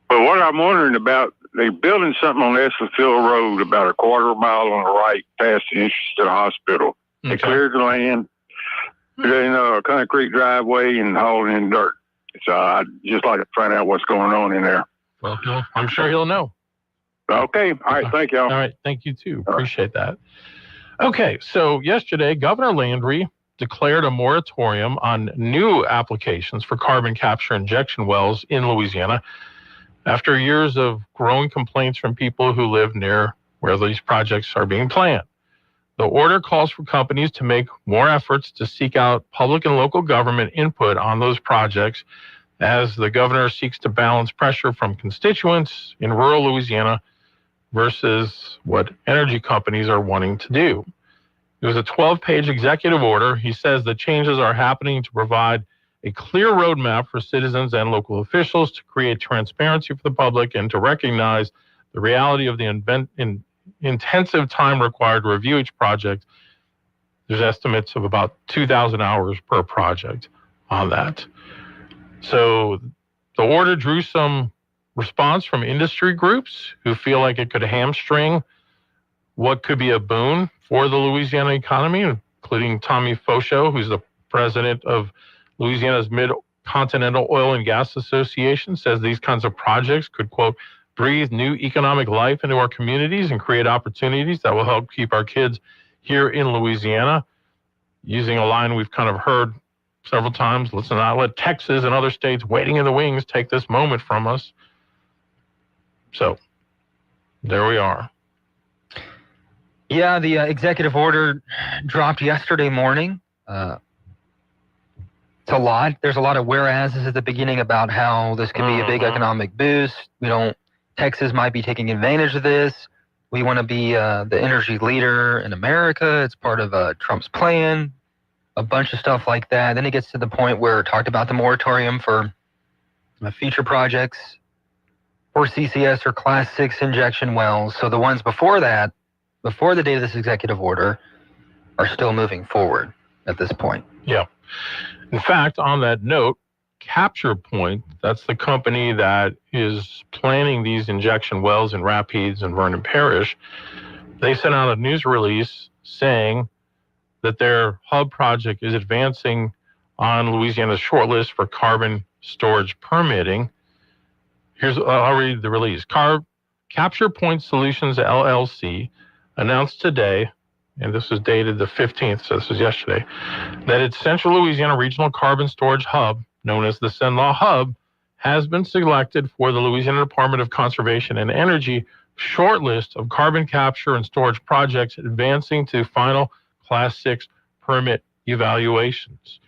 But what I'm wondering about, they're building something on Esselfield Road about a quarter mile on the right past the entrance to the hospital. They cleared the land, a concrete driveway, and hauled in dirt. So I'd just like to find out what's going on in there. Well, I'm sure he'll know. Okay. All right. Thank you. All right. Thank you, too. Appreciate that. Okay. So yesterday, Governor Landry declared a moratorium on new applications for carbon capture injection wells in Louisiana after years of growing complaints from people who live near where these projects are being planned. The order calls for companies to make more efforts to seek out public and local government input on those projects as the governor seeks to balance pressure from constituents in rural Louisiana versus what energy companies are wanting to do. It was a 12-page executive order. He says the changes are happening to provide a clear roadmap for citizens and local officials to create transparency for the public and to recognize the reality of the intensive time required to review each project. There's estimates of about 2,000 hours per project on that. So the order drew some response from industry groups who feel like it could hamstring what could be a boon for the Louisiana economy, including Tommy Fosho, who's the president of Louisiana's Mid-Continental Oil and Gas Association, says these kinds of projects could, quote, breathe new economic life into our communities and create opportunities that will help keep our kids here in Louisiana. Using a line we've kind of heard several times, let's not let Texas and other states waiting in the wings take this moment from us. So there we are. Yeah, the executive order dropped yesterday morning. It's a lot. There's a lot of whereases at the beginning about how this could be a big economic boost. Texas might be taking advantage of this. We want to be the energy leader in America. It's part of Trump's plan. A bunch of stuff like that. Then it gets to the point where it talked about the moratorium for future projects for CCS or Class 6 injection wells. So the ones before that, before the date of this executive order, are still moving forward at this point. Yeah. In fact, on that note, Capture Point, that's the company that is planning these injection wells in Rapides and Vernon Parish, they sent out a news release saying that their hub project is advancing on Louisiana's shortlist for carbon storage permitting. I'll read the release. Capture Point Solutions LLC announced today, and this was dated the 15th, so this was yesterday, that its Central Louisiana Regional Carbon Storage Hub, known as the Cenla Hub, has been selected for the Louisiana Department of Conservation and Energy shortlist of carbon capture and storage projects advancing to final Class 6 permit evaluations.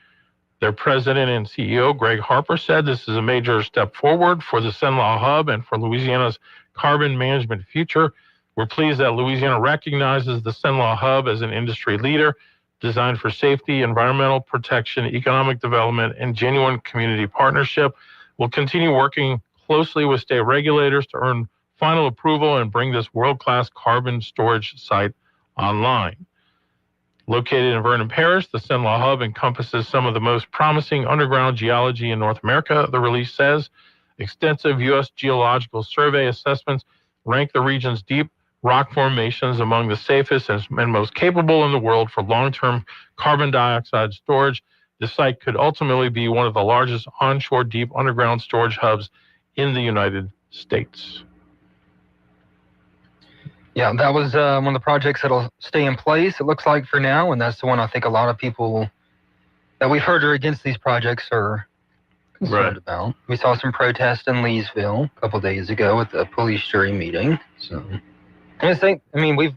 Their president and CEO, Greg Harper, said this is a major step forward for the Cenla Hub and for Louisiana's carbon management future. We're pleased that Louisiana recognizes the Cenla Hub as an industry leader designed for safety, environmental protection, economic development, and genuine community partnership. We'll continue working closely with state regulators to earn final approval and bring this world-class carbon storage site online. Located in Vernon Parish, the Cenla Hub encompasses some of the most promising underground geology in North America, the release says. Extensive U.S. Geological Survey assessments rank the region's deep rock formations among the safest and most capable in the world for long-term carbon dioxide storage. This site could ultimately be one of the largest onshore deep underground storage hubs in the United States. Yeah, that was one of the projects that'll stay in place, it looks like, for now, and that's the one I think a lot of people that we've heard are against these projects are concerned about. We saw some protests in Leesville a couple days ago at the police jury meeting. So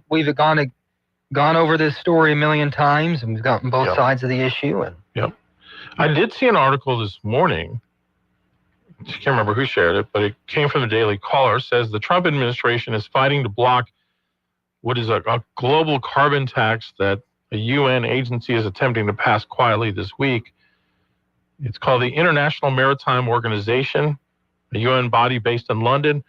we've gone over this story a million times, and we've gotten both sides of the issue. And I did see an article this morning. I can't remember who shared it, but it came from the Daily Caller. It says the Trump administration is fighting to block what is a global carbon tax that a UN agency is attempting to pass quietly this week. It's called the International Maritime Organization, a UN body based in London.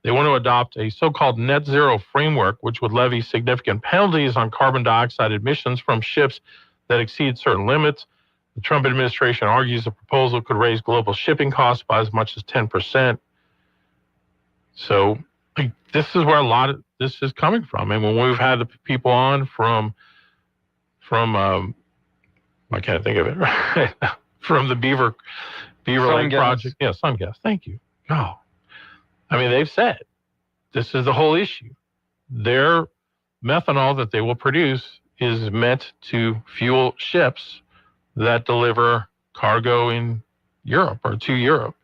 They want to adopt a so-called net zero framework, which would levy significant penalties on carbon dioxide emissions from ships that exceed certain limits. The Trump administration argues the proposal could raise global shipping costs by as much as 10%. So this is where a lot of this is coming from. And when we've had the people on from I can't think of it right now, from the Beaver Lake Project. Yeah, Sungas. Thank you. Oh, I mean, they've said this is the whole issue. Their methanol that they will produce is meant to fuel ships that deliver cargo in Europe or to Europe.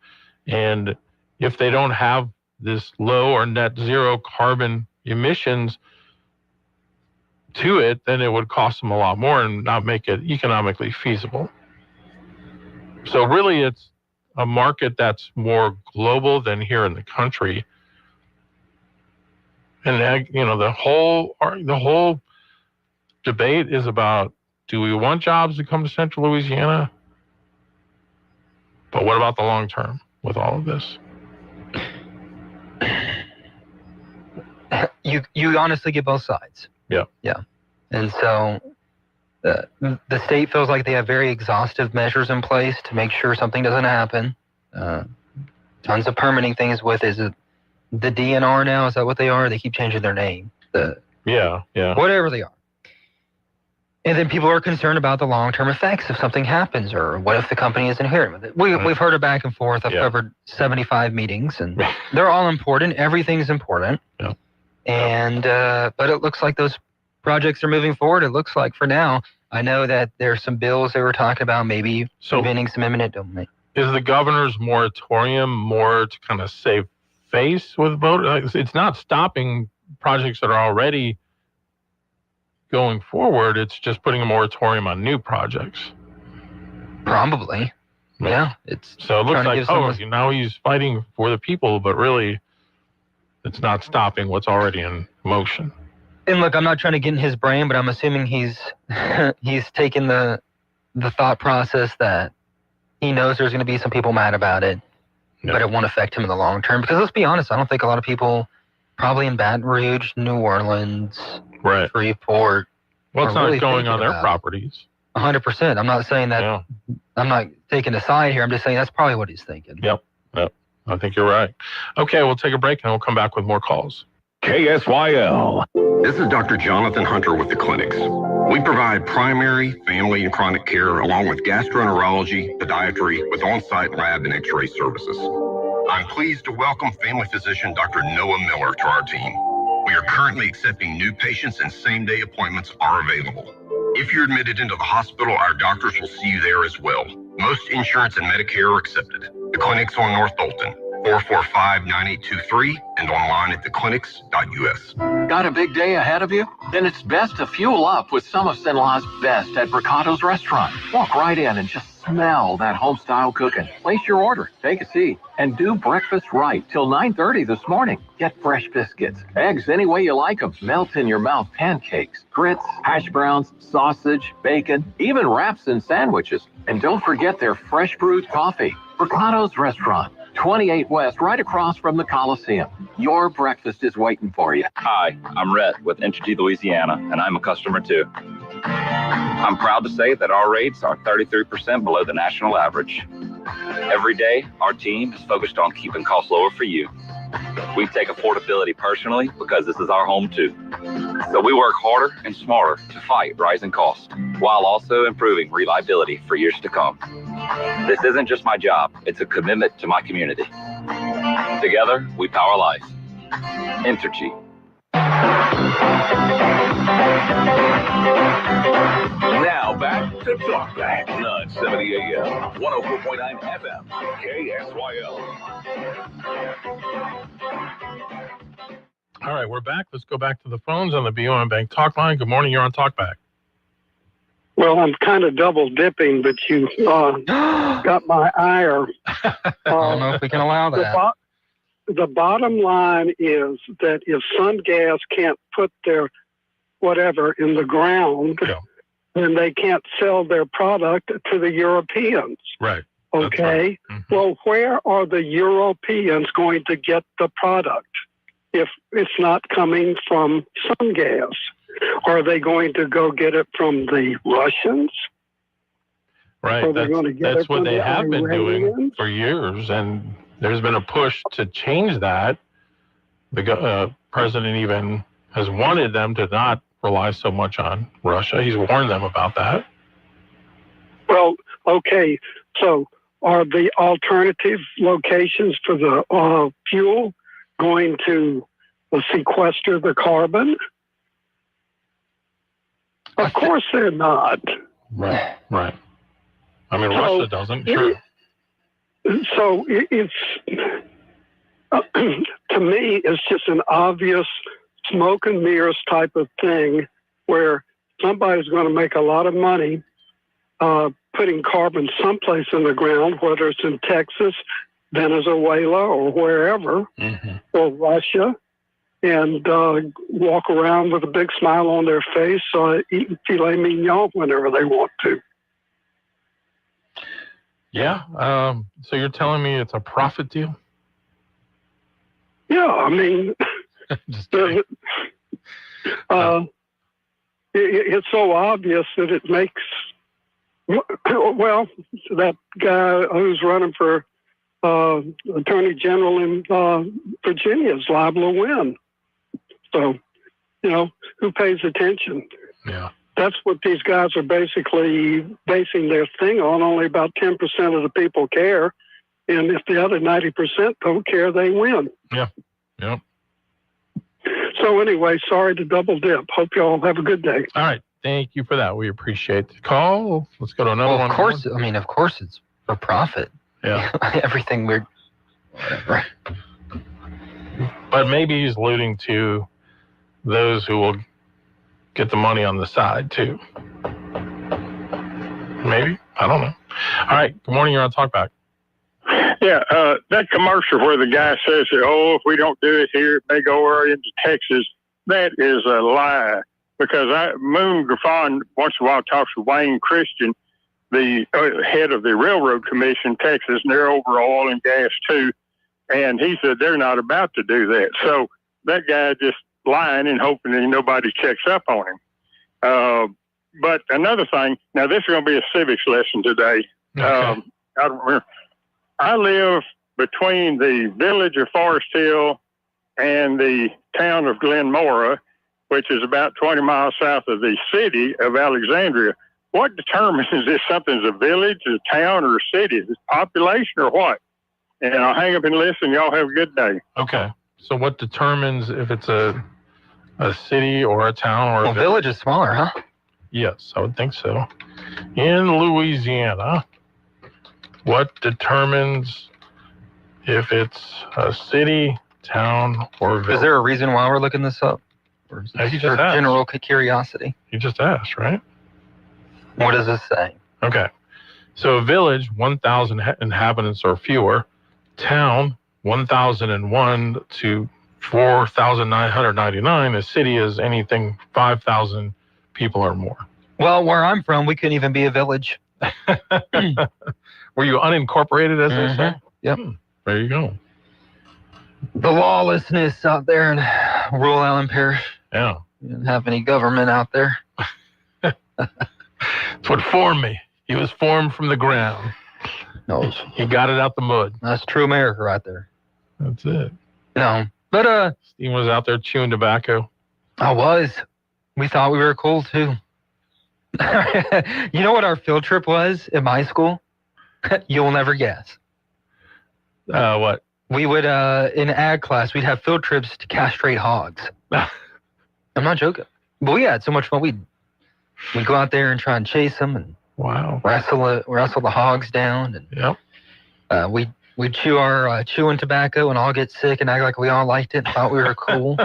And if they don't have this low or net zero carbon emissions to it, then it would cost them a lot more and not make it economically feasible. So really it's a market that's more global than here in the country. And the whole debate is about, do we want jobs to come to Central Louisiana? But what about the long term with all of this? You honestly get both sides. Yeah. Yeah. And so the state feels like they have very exhaustive measures in place to make sure something doesn't happen. Tons of permitting things with, is it the DNR now? Is that what they are? They keep changing their name. Yeah. Whatever they are. And then people are concerned about the long-term effects if something happens, or what if the company isn't here with it. We've heard it back and forth. I've covered 75 meetings, and they're all important. Everything's important. Yeah. And but it looks like those projects are moving forward. It looks like for now. I know that there's some bills they were talking about maybe preventing some eminent domain. Is the governor's moratorium more to kind of save face with voters? It's not stopping projects that are already going forward. It's just putting a moratorium on new projects. Probably. Yeah, it's so it looks trying to like, give some- now he's fighting for the people, but really it's not stopping what's already in motion. And look, I'm not trying to get in his brain, but I'm assuming he's taken the thought process that he knows there's going to be some people mad about it, but it won't affect him in the long term. Because let's be honest, I don't think a lot of people, probably in Baton Rouge, New Orleans, right, Freeport, well, it's are really not going thinking on their about it. properties. 100%. I'm not saying that. I'm not taking a side here. I'm just saying that's probably what he's thinking. Yep. I think you're right. Okay, we'll take a break and we'll come back with more calls. KSYL. This is Dr. Jonathan Hunter with the clinics. We provide primary, family, and chronic care along with gastroenterology, podiatry, with on-site lab and x-ray services. I'm pleased to welcome family physician Dr. Noah Miller to our team. We are currently accepting new patients and same-day appointments are available. If you're admitted into the hospital, our doctors will see you there as well. Most insurance and Medicare are accepted. The clinic's on North Bolton, 445-9823, and online at theclinics.us. Got a big day ahead of you? Then it's best to fuel up with some of Sinla's best at Bricato's restaurant. Walk right in and just smell that home-style cooking. Place your order, take a seat, and do breakfast right till 9:30 this morning. Get fresh biscuits, eggs any way you like them, melt-in-your-mouth pancakes, grits, hash browns, sausage, bacon, even wraps and sandwiches. And don't forget their fresh brewed coffee. Bricato's restaurant. 28 West, right across from the Coliseum. Your breakfast is waiting for you. Hi, I'm Rhett with Entergy Louisiana, and I'm a customer too. I'm proud to say that our rates are 33% below the national average. Every day, our team is focused on keeping costs lower for you. We take affordability personally because this is our home too. So we work harder and smarter to fight rising costs while also improving reliability for years to come. This isn't just my job, it's a commitment to my community. Together, we power life. Entergy. Now back to Talk Back, 970 AM, 104.9 FM, KSYL. All right, we're back. Let's go back to the phones on the BOM Bank Talk Line. Good morning. You're on Talk Back. Well, I'm kind of double dipping, but you got my ire. I don't know if we can allow that. The bottom line is that if SunGas can't put their whatever in the ground, then they can't sell their product to the Europeans. Right. Okay. Right. Well, where are the Europeans going to get the product if it's not coming from SunGas? Are they going to go get it from the Russians? Right. That's what they have been doing for years, and there's been a push to change that. The president even has wanted them to not rely so much on Russia. He's warned them about that. Well, okay. So are the alternative locations for the fuel going to sequester the carbon? Of course they're not. Right. I mean, Russia doesn't. True. So it's to me, it's just an obvious smoke and mirrors type of thing where somebody's going to make a lot of money putting carbon someplace in the ground, whether it's in Texas, Venezuela, or wherever, or Russia, and walk around with a big smile on their face, eating filet mignon whenever they want to. Yeah. So you're telling me it's a profit deal? Yeah, I mean, it's so obvious that it makes, well, that guy who's running for Attorney General in Virginia is liable to win. So, who pays attention? Yeah. That's what these guys are basically basing their thing on. Only about 10% of the people care. And if the other 90% don't care, they win. Yeah. So anyway, sorry to double dip. Hope you all have a good day. All right. Thank you for that. We appreciate the call. Let's go to another one. Of course it's for profit. Yeah. Everything we're... Whatever. But maybe he's alluding to those who will get the money on the side too. Maybe. I don't know. All right. Good morning. You're on Talkback. Yeah, that commercial where the guy says, "Oh, if we don't do it here, it may go over into Texas." That is a lie. Because Moon Griffon once in a while talks with Wayne Christian, the head of the Railroad Commission in Texas, and they're over oil and gas too. And he said they're not about to do that. So that guy just lying and hoping that nobody checks up on him. But another thing, now this is going to be a civics lesson today. Okay. I live between the village of Forest Hill and the town of Glenmora, which is about 20 miles south of the city of Alexandria. What determines if something's a village, a town, or a city? Is it population or what? And I'll hang up and listen. Y'all have a good day. Okay. So what determines if it's a city or a town or a village is smaller, huh? Yes, I would think so. In Louisiana, what determines if it's a city, town, or village? Is there a reason why we're looking this up? Or is this for general curiosity? You just asked, right? What does this say? Okay. So a village, 1,000 inhabitants or fewer. Town, 1,001 to 4,999. A city is anything 5,000 people or more. Well, where I'm from, we couldn't even be a village. Were you unincorporated, as they say? Yep. There you go. The lawlessness out there in rural Allen Parish. Yeah. You didn't have any government out there. It's what formed me. He was formed from the ground. No. He got it out the mud. That's true America right there. That's it. No. But Steve was out there chewing tobacco. I was. We thought we were cool too. You know what our field trip was in my school? You'll never guess. What? We would in ag class we'd have field trips to castrate hogs. I'm not joking. But we had so much fun. We'd go out there and try and chase them and wrestle the hogs down. And we'd chew our chewing tobacco and all get sick and act like we all liked it and thought we were cool.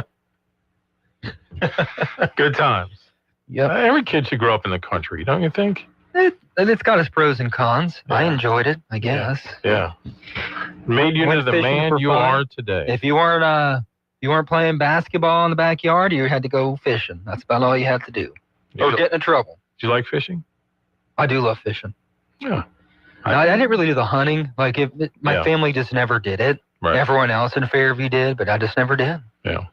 Good times. Yep. Every kid should grow up in the country, don't you think? It's got its pros and cons. Yeah. I enjoyed it, I guess. Yeah. Made you into the man you are today. If you weren't playing basketball in the backyard, you had to go fishing. That's about all you had to do. Or get in trouble. Do you like fishing? I do love fishing. Yeah. I didn't really do the hunting. Like my family just never did it. Right. Everyone else in Fairview did, but I just never did. Yeah.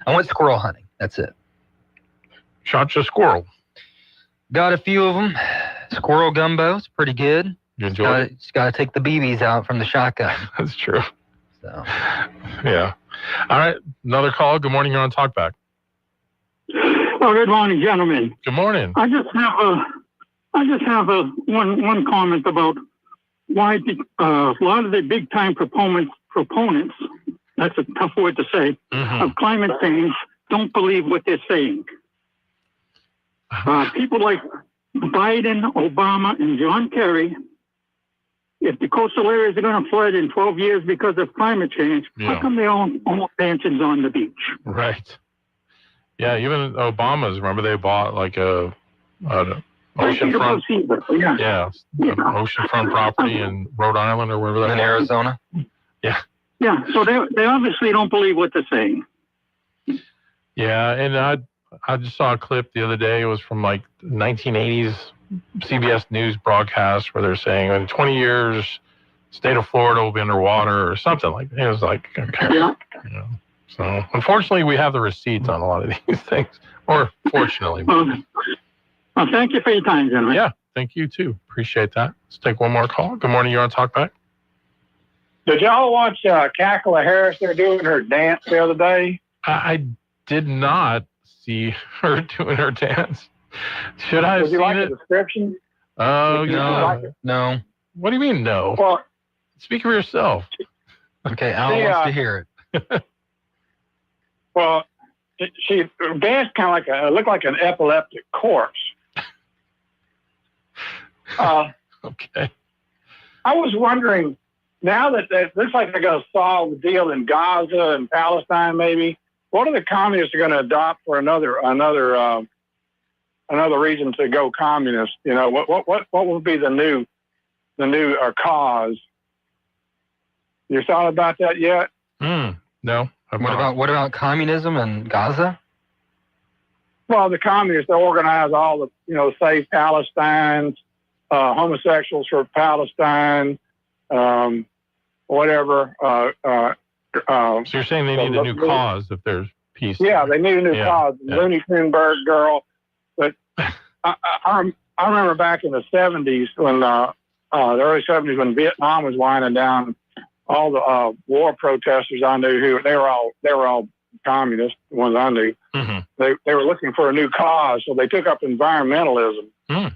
I went squirrel hunting. That's it. Shot your squirrel. Got a few of them. Squirrel gumbo's pretty good. You enjoyed it? Just got to take the BBs out from the shotgun. That's true. So. Yeah. All right. Another call. Good morning. You're on Talkback. Oh, good morning, gentlemen. Good morning. I just have one comment about why a lot of the big time proponents, that's a tough word to say, of climate change don't believe what they're saying. People like Biden, Obama, and John Kerry, if the coastal areas are going to flood in 12 years because of climate change, how come they own mansions on the beach? Right. Yeah, even Obama's, remember they bought like an oceanfront, oceanfront property in Rhode Island or wherever that in Arizona. Yeah. Yeah, so they obviously don't believe what they're saying. Yeah, and I just saw a clip the other day. It was from like 1980s CBS News broadcast where they're saying in 20 years, state of Florida will be underwater or something like that. It was like, okay. Yeah. You know, so unfortunately, we have the receipts on a lot of these things. Or fortunately. Well, thank you for your time, gentlemen. Yeah, thank you too. Appreciate that. Let's take one more call. Good morning. You're on Talkback. Did y'all watch Cackla Harris? They're doing her dance the other day. I did not see her doing her dance. Should I have Did you seen like it? the description? Oh, Did you no. like it? No. What do you mean, no? Well, speak for yourself. Okay, Al wants to hear it. Well, she danced kind of looked like an epileptic corpse. Okay. I was wondering, now that it looks like they're going to solve the deal in Gaza and Palestine, maybe, what are the communists going to adopt for another another reason to go communist. You know, what will be the new cause? You thought about that yet? No. What about communism and Gaza? Well, the communists, they organize all the, you know, Save Palestine, homosexuals for Palestine, whatever. So you're saying they need a new cause if there's peace? Yeah, they need a new cause. Looney Tuneberg girl. But I remember back in the 70s when the early 70s when Vietnam was winding down, all the war protesters I knew they were all communists, the ones I knew. They were looking for a new cause, so they took up environmentalism. And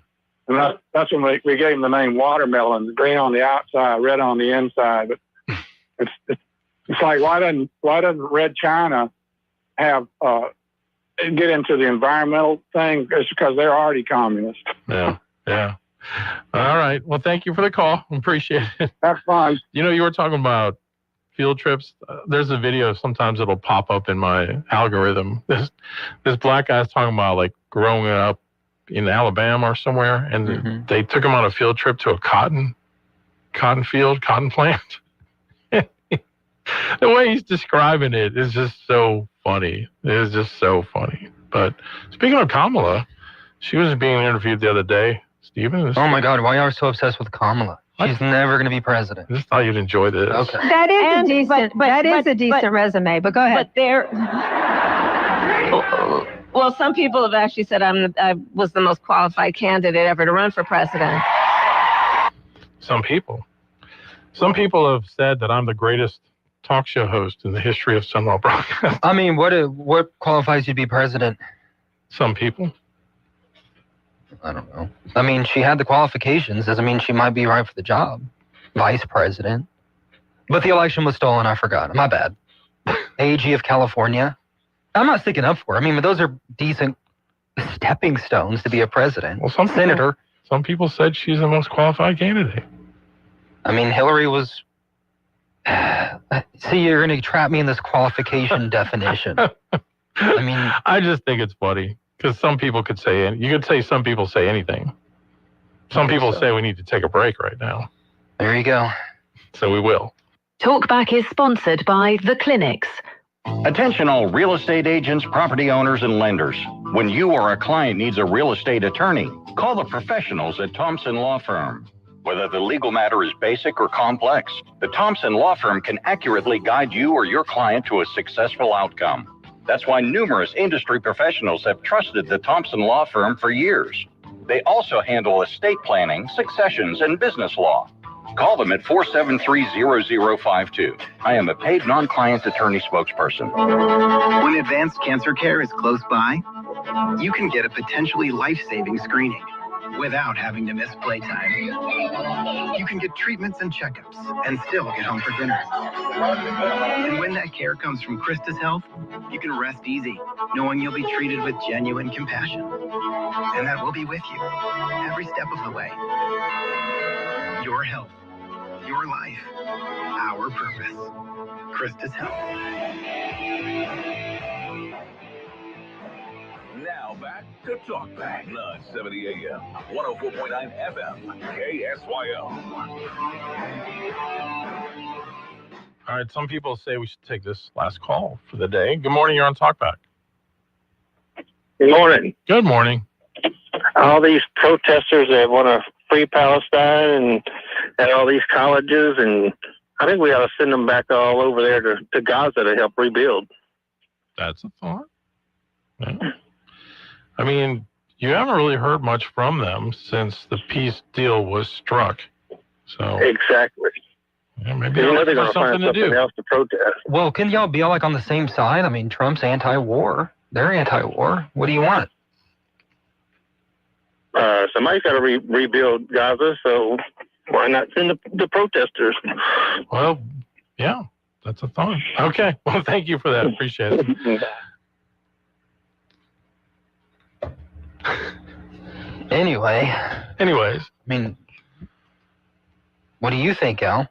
that's when we gave them the name watermelon, green on the outside, red on the inside. But it's like, why doesn't Red China have get into the environmental thing? It's because they're already communist. Yeah. All right. Well, thank you for the call. Appreciate it. Have fun. You know, you were talking about field trips. There's a video. Sometimes it'll pop up in my algorithm. This black guy's talking about like growing up in Alabama or somewhere, and they took him on a field trip to a cotton field, cotton plant. The way he's describing it is just so funny. It is just so funny. But speaking of Kamala, she was being interviewed the other day. Steven? Oh my God, why are you so obsessed with Kamala? She's never going to be president. I just thought you'd enjoy this. Okay. That is a decent resume, but go ahead. But well, some people have actually said I was the most qualified candidate ever to run for president. Some people have said that I'm the greatest talk show host in the history of Sunlaw Broadcast. I mean, what qualifies you to be president? Some people. I don't know. I mean, she had the qualifications. Doesn't mean she might be right for the job. Vice president. But the election was stolen. I forgot. My bad. AG of California. I'm not sticking up for her. I mean, but those are decent stepping stones to be a president. Well, senator. Some people said she's the most qualified candidate. I mean, Hillary was... See, you're going to trap me in this qualification definition. I mean... I just think it's funny. Because some people could say, you could say some people say anything. Some people say we need to take a break right now. There you go. So we will. Talkback is sponsored by The Clinics. Attention all real estate agents, property owners, and lenders. When you or a client needs a real estate attorney, call the professionals at Thompson Law Firm. Whether the legal matter is basic or complex, the Thompson Law Firm can accurately guide you or your client to a successful outcome. That's why numerous industry professionals have trusted the Thompson Law Firm for years. They also handle estate planning, successions, and business law. Call them at 473-0052. I am a paid non-client attorney spokesperson. When advanced cancer care is close by, you can get a potentially life-saving screening without having to miss playtime. You can get treatments and checkups and still get home for dinner. And when that care comes from Christus Health, you can rest easy, knowing you'll be treated with genuine compassion. And that we'll be with you every step of the way. Your health, your life, our purpose. Christus Health. Now back to Talkback, 970 AM, 104.9 FM, KSYO. All right, some people say we should take this last call for the day. Good morning, you're on Talkback. Good morning. Good morning. All these protesters that want to free Palestine and all these colleges, and I think we ought to send them back all over there to Gaza to help rebuild. That's a thought. Yeah. I mean, you haven't really heard much from them since the peace deal was struck. So exactly. Yeah, maybe they're going to something find something else to protest. Well, can y'all be all like on the same side? I mean, Trump's anti-war. They're anti-war. What do you want? Somebody's got to rebuild Gaza, so why not send the protesters? Well, yeah, that's a thought. Okay. Well, thank you for that. Appreciate it. Anyways. I mean, what do you think, Al?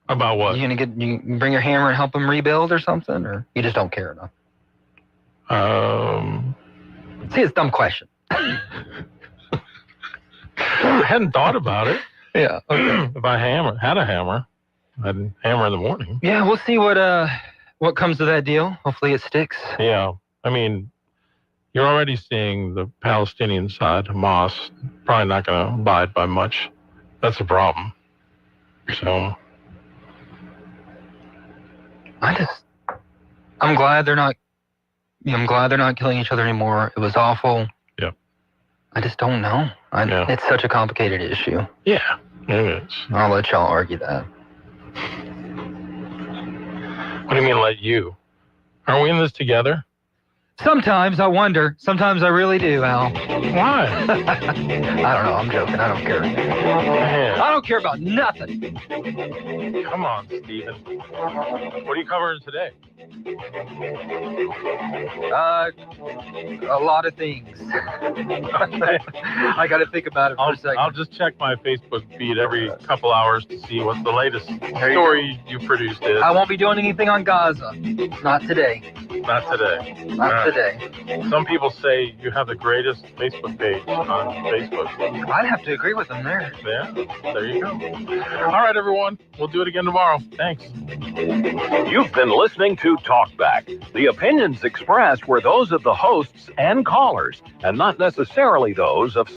About what? You bring your hammer and help them rebuild or something, or you just don't care enough? See, it's a dumb question. I hadn't thought about it. Yeah. Okay. If I had a hammer, I'd hammer in the morning. Yeah, we'll see what comes of that deal. Hopefully it sticks. Yeah. I mean, you're already seeing the Palestinian side, Hamas, probably not going to abide by much. That's a problem. So. I'm glad they're not killing each other anymore. It was awful. Yeah. I just don't know. It's such a complicated issue. Yeah, it is. I'll let y'all argue that. What do you mean, let you? Aren't we in this together? Sometimes I wonder. Sometimes I really do, Al. Why? I don't know. I'm joking. I don't care. Man. I don't care about nothing. Come on, Steven. What are you covering today? A lot of things. I got to think about it for a second. I'll just check my Facebook feed every couple hours to see what the latest story you produced is. I won't be doing anything on Gaza. Not today. Not today. Not today. Some people say you have the greatest Facebook page on Facebook. I'd have to agree with them there. Yeah, there you go. All right, everyone. We'll do it again tomorrow. Thanks. You've been listening to Talkback. The opinions expressed were those of the hosts and callers, and not necessarily those of